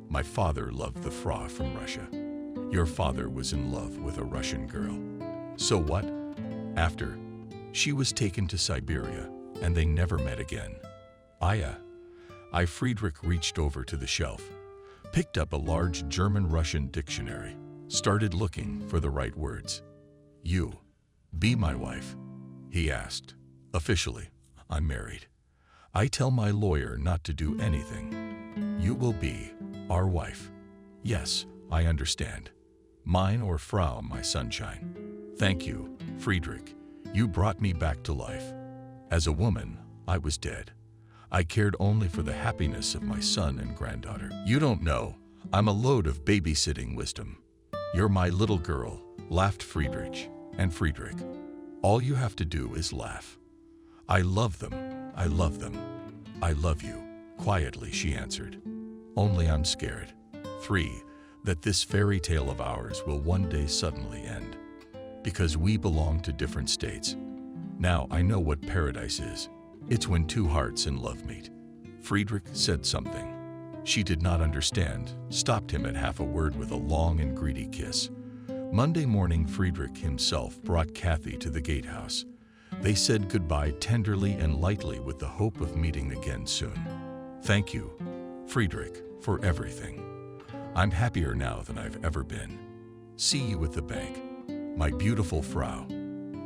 My father loved the Frau from Russia. Your father was in love with a Russian girl. So what? After, she was taken to Siberia, and they never met again. Friedrich reached over to the shelf, picked up a large German-Russian dictionary, started looking for the right words. You, be my wife, he asked. Officially, I'm married. I tell my lawyer not to do anything. You will be our wife. Yes, I understand. Mine or Frau, my sunshine. Thank you, Friedrich. You brought me back to life. As a woman, I was dead. I cared only for the happiness of my son and granddaughter. You don't know. I'm a load of babysitting wisdom. You're my little girl, laughed Friedrich. And Friedrich, all you have to do is laugh. I love them. I love them. I love you. Quietly, she answered. Only I'm scared. 3. That this fairy tale of ours will one day suddenly end. Because we belong to different states. Now I know what paradise is. It's when two hearts in love meet. Friedrich said something. She did not understand, stopped him at half a word with a long and greedy kiss. Monday morning, Friedrich himself brought Kathy to the gatehouse. They said goodbye tenderly and lightly with the hope of meeting again soon. Thank you, Friedrich, for everything. I'm happier now than I've ever been. See you at the bank. My beautiful Frau.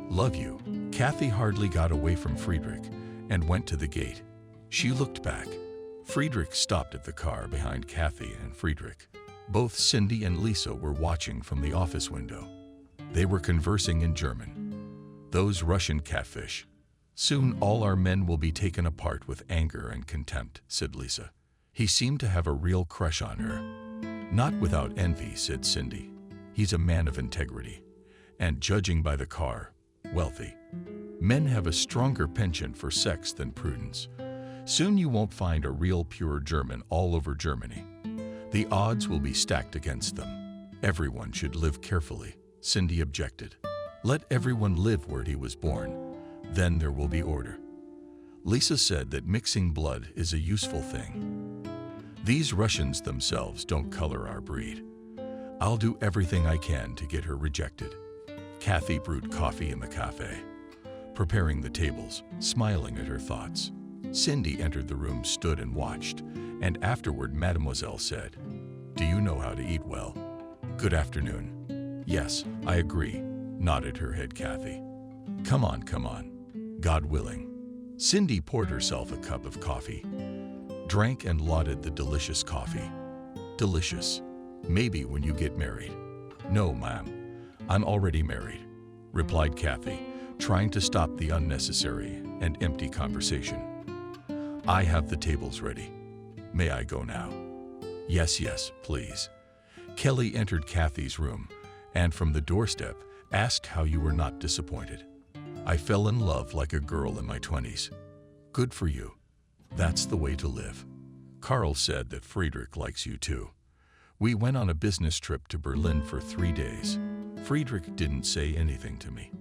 Love you. Kathy hardly got away from Friedrich and went to the gate. She looked back. Friedrich stopped at the car behind Kathy and Friedrich. Both Cindy and Lisa were watching from the office window. They were conversing in German. Those Russian catfish. Soon all our men will be taken apart with anger and contempt, said Lisa. He seemed to have a real crush on her. Not without envy, said Cindy. He's a man of integrity. And judging by the car, wealthy. Men have a stronger penchant for sex than prudence. Soon you won't find a real pure German all over Germany. The odds will be stacked against them. Everyone should live carefully, Cindy objected. Let everyone live where he was born. Then there will be order. Lisa said that mixing blood is a useful thing. These Russians themselves don't color our breed. I'll do everything I can to get her rejected. Kathy brewed coffee in the cafe. preparing the tables, smiling at her thoughts. Cindy entered the room, stood and watched, and afterward Mademoiselle said, "Do you know how to eat well?" "Good afternoon." "Yes, I agree," nodded her head Kathy. Come on, God willing." Cindy poured herself a cup of coffee, drank and lauded the delicious coffee. "Delicious. Maybe when you get married." "No, ma'am, I'm already married," replied Kathy, trying to stop the unnecessary and empty conversation. "I have the tables ready. May I go now?" Yes, please." Kelly entered Kathy's room and from the doorstep asked how you were not disappointed. "I fell in love like a girl in my 20s. "Good for you. That's the way to live." "Carl said that Friedrich likes you too. We went on a business trip to Berlin for 3 days. Friedrich didn't say anything to me.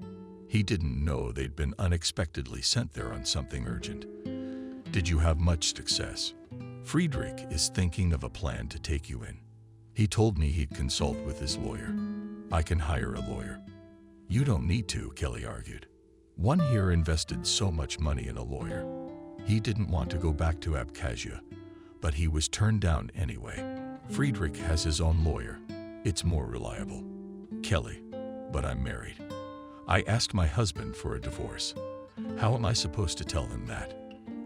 He didn't know they'd been unexpectedly sent there on something urgent." "Did you have much success?" "Friedrich is thinking of a plan to take you in. He told me he'd consult with his lawyer." "I can hire a lawyer." "You don't need to," Kelly argued. "One here invested so much money in a lawyer. He didn't want to go back to Abkhazia, but he was turned down anyway. Friedrich has his own lawyer. It's more reliable." "Kelly, but I'm married. I asked my husband for a divorce. How am I supposed to tell him that?"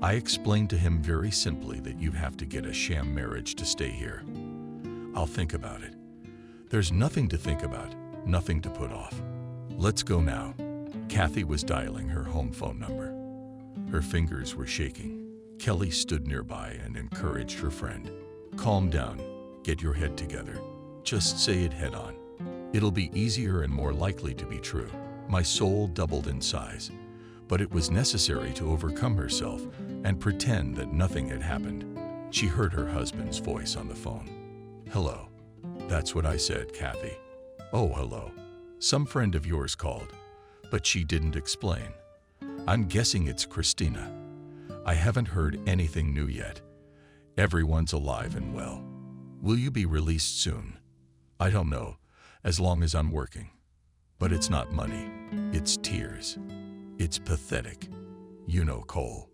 "I explained to him very simply that you have to get a sham marriage to stay here." "I'll think about it." "There's nothing to think about, nothing to put off. Let's go now." Kathy was dialing her home phone number. Her fingers were shaking. Kelly stood nearby and encouraged her friend. "Calm down. Get your head together. Just say it head on. It'll be easier and more likely to be true." My soul doubled in size, but it was necessary to overcome herself and pretend that nothing had happened. She heard her husband's voice on the phone. "Hello." "That's what I said, Kathy." "Oh, hello. Some friend of yours called." But she didn't explain. "I'm guessing it's Christina. I haven't heard anything new yet. Everyone's alive and well. Will you be released soon?" "I don't know, as long as I'm working. But it's not money. It's tears. It's pathetic. You know, Cole.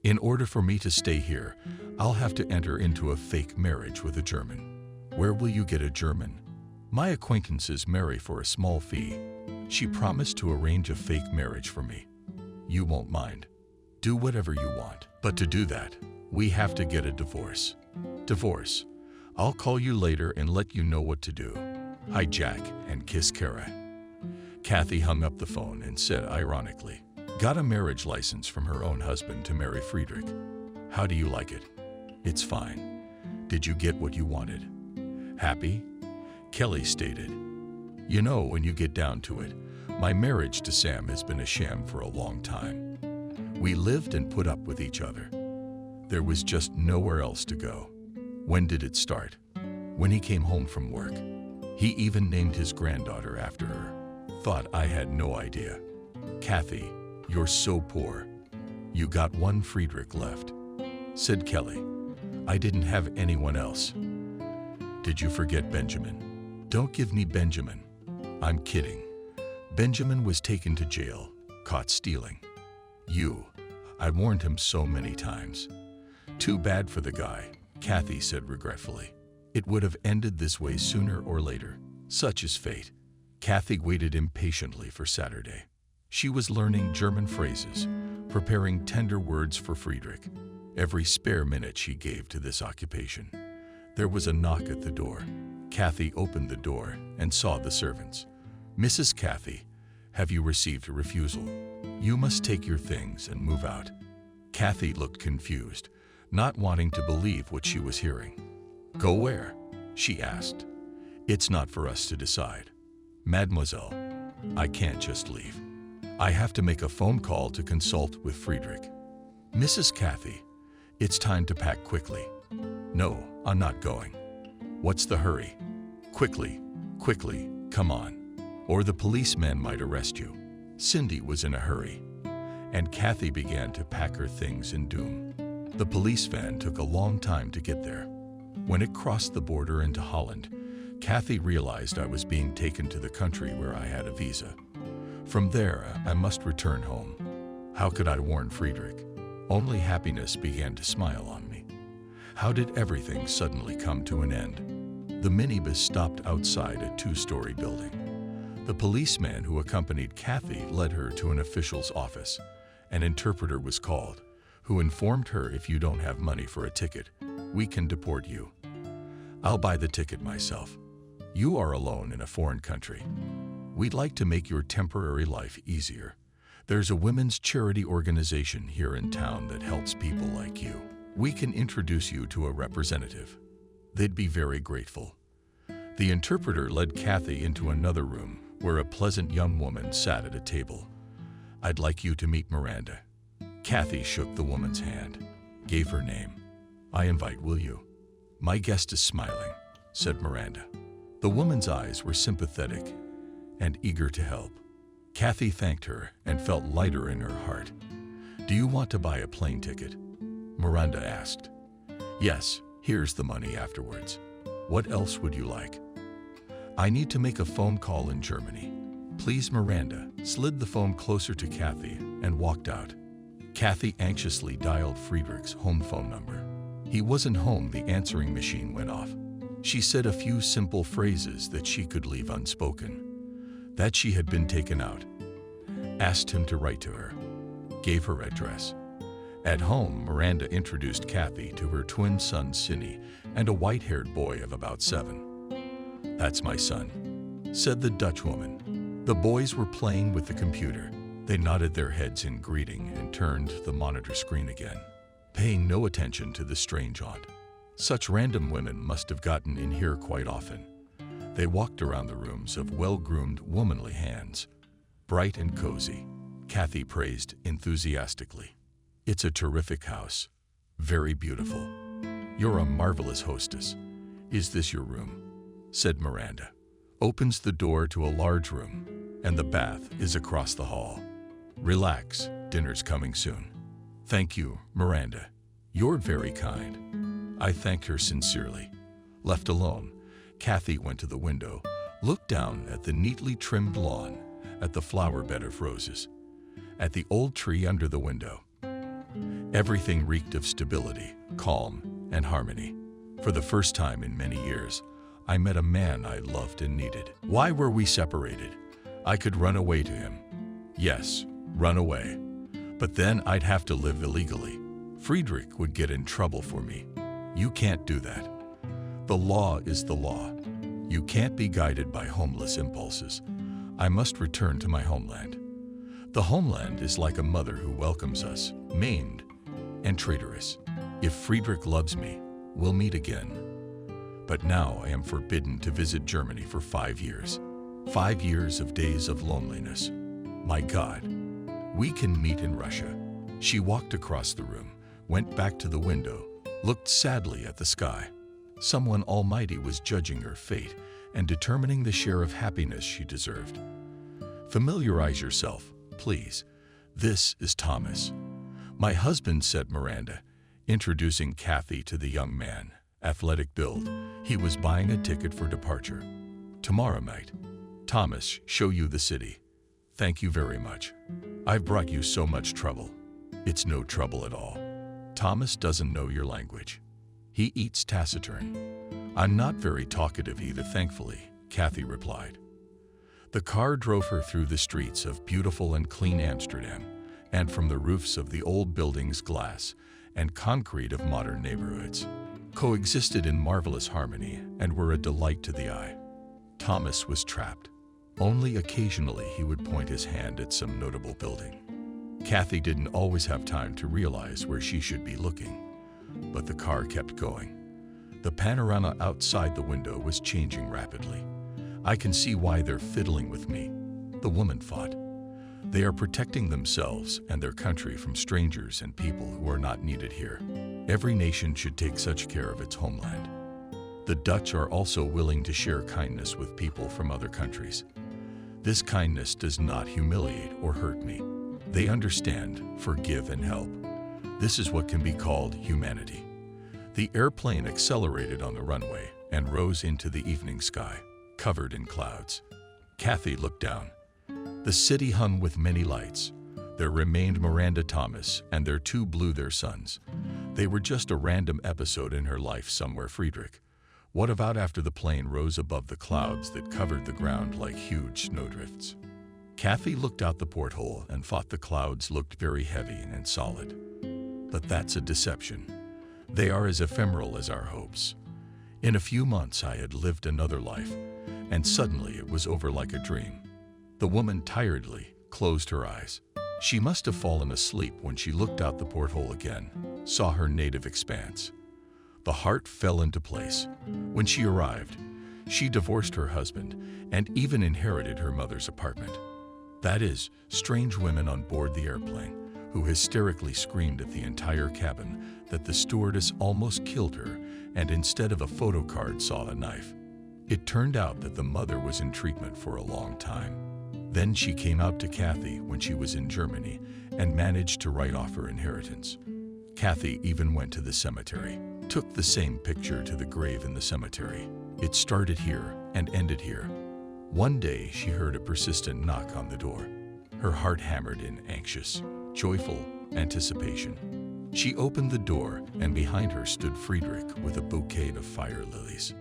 In order for me to stay here, I'll have to enter into a fake marriage with a German." "Where will you get a German?" "My acquaintances marry for a small fee. She promised to arrange a fake marriage for me." "You won't mind. Do whatever you want. But to do that, we have to get a divorce." "Divorce? I'll call you later and let you know what to do. Hi, Jack, and kiss Kara." Kathy hung up the phone and said ironically, "Got a marriage license from her own husband to marry Friedrich. How do you like it?" "It's fine. Did you get what you wanted?" "Happy?" Kelly stated. "You know, when you get down to it, my marriage to Sam has been a sham for a long time. We lived and put up with each other. There was just nowhere else to go." "When did it start?" "When he came home from work. He even named his granddaughter after her. Thought I had no idea." "Kathy, you're so poor. You got one Friedrich left," said Kelly. "I didn't have anyone else." "Did you forget Benjamin?" "Don't give me Benjamin." "I'm kidding. Benjamin was taken to jail, caught stealing." I warned him so many times." "Too bad for the guy," Kathy said regretfully. "It would have ended this way sooner or later. Such is fate." Kathy waited impatiently for Saturday. She was learning German phrases, preparing tender words for Friedrich. Every spare minute she gave to this occupation. There was a knock at the door. Kathy opened the door and saw the servants. "Mrs. Kathy, have you received a refusal? You must take your things and move out." Kathy looked confused, not wanting to believe what she was hearing. "Go where?" she asked. "It's not for us to decide." "Mademoiselle, I can't just leave. I have to make a phone call to consult with Friedrich." "Mrs. Kathy, it's time to pack quickly." "No, I'm not going." "What's the hurry?" Quickly, come on, or the policeman might arrest you." Cindy was in a hurry, and Kathy began to pack her things in doom. The police van took a long time to get there. When it crossed the border into Holland, Kathy realized I was being taken to the country where I had a visa. From there, I must return home. How could I warn Friedrich? Only happiness began to smile on me. How did everything suddenly come to an end? The minibus stopped outside a two-story building. The policeman who accompanied Kathy led her to an official's office. An interpreter was called, who informed her, if you don't have money for a ticket, we can deport you. I'll buy the ticket myself. You are alone in a foreign country. We'd like to make your temporary life easier. There's a women's charity organization here in town that helps people like you. We can introduce you to a representative. They'd be very grateful. The interpreter led Kathy into another room where a pleasant young woman sat at a table. I'd like you to meet Miranda. Kathy shook the woman's hand, gave her name. I invite, will you? My guest is smiling, said Miranda. The woman's eyes were sympathetic and eager to help. Kathy thanked her and felt lighter in her heart. Do you want to buy a plane ticket? Miranda asked. Yes, here's the money afterwards. What else would you like? I need to make a phone call in Germany. Please. Miranda slid the phone closer to Kathy and walked out. Kathy anxiously dialed Friedrich's home phone number. He wasn't home. The answering machine went off. She said a few simple phrases that she could leave unspoken. That she had been taken out. Asked him to write to her. Gave her address. At home, Miranda introduced Kathy to her twin son, Cinny, and a white-haired boy of about 7. That's my son, said the Dutch woman. The boys were playing with the computer. They nodded their heads in greeting and turned the monitor screen again, paying no attention to the strange aunt. Such random women must have gotten in here quite often. They walked around the rooms of well-groomed, womanly hands. Bright and cozy, Kathy praised enthusiastically. It's a terrific house. Very beautiful. You're a marvelous hostess. Is this your room? Said Miranda. Opens the door to a large room, and the bath is across the hall. Relax, dinner's coming soon. Thank you, Miranda. You're very kind. I thanked her sincerely. Left alone, Kathy went to the window, looked down at the neatly trimmed lawn, at the flower bed of roses, at the old tree under the window. Everything reeked of stability, calm, and harmony. For the first time in many years, I met a man I loved and needed. Why were we separated? I could run away to him. Yes, run away. But then I'd have to live illegally. Friedrich would get in trouble for me. You can't do that. The law is the law. You can't be guided by homeless impulses. I must return to my homeland. The homeland is like a mother who welcomes us, maimed and traitorous. If Friedrich loves me, we'll meet again. But now I am forbidden to visit Germany for 5 years. 5 years of days of loneliness. My God, we can meet in Russia. She walked across the room, went back to the window, looked sadly at the sky. Someone almighty was judging her fate and determining the share of happiness she deserved. Familiarize yourself, please. This is Thomas. My husband, said Miranda, introducing Kathy to the young man. Athletic build. He was buying a ticket for departure. Tomorrow night. Thomas, show you the city. Thank you very much. I've brought you so much trouble. It's no trouble at all. Thomas doesn't know your language. He eats taciturn. I'm not very talkative either, thankfully, Kathy replied. The car drove her through the streets of beautiful and clean Amsterdam, and from the roofs of the old buildings, glass and concrete of modern neighborhoods coexisted in marvelous harmony and were a delight to the eye. Thomas was trapped. Only occasionally he would point his hand at some notable building. Kathy didn't always have time to realize where she should be looking, but the car kept going. The panorama outside the window was changing rapidly. I can see why they're fiddling with me, the woman thought. They are protecting themselves and their country from strangers and people who are not needed here. Every nation should take such care of its homeland. The Dutch are also willing to share kindness with people from other countries. This kindness does not humiliate or hurt me. They understand, forgive, and help. This is what can be called humanity. The airplane accelerated on the runway and rose into the evening sky, covered in clouds. Kathy looked down. The city hung with many lights. There remained Miranda Thomas and their two their sons. They were just a random episode in her life somewhere. Friedrich. What about after the plane rose above the clouds that covered the ground like huge snowdrifts? Kathy looked out the porthole and thought the clouds looked very heavy and solid. But that's a deception. They are as ephemeral as our hopes. In a few months I had lived another life, and suddenly it was over like a dream. The woman tiredly closed her eyes. She must have fallen asleep when she looked out the porthole again, saw her native expanse. The heart fell into place. When she arrived, she divorced her husband and even inherited her mother's apartment. That is, strange women on board the airplane who hysterically screamed at the entire cabin that the stewardess almost killed her and instead of a photo card saw a knife. It turned out that the mother was in treatment for a long time. Then she came out to Kathy when she was in Germany and managed to write off her inheritance. Kathy even went to the cemetery, took the same picture to the grave in the cemetery. It started here and ended here. One day she heard a persistent knock on the door. Her heart hammered in anxious, joyful anticipation. She opened the door and behind her stood Friedrich with a bouquet of fire lilies.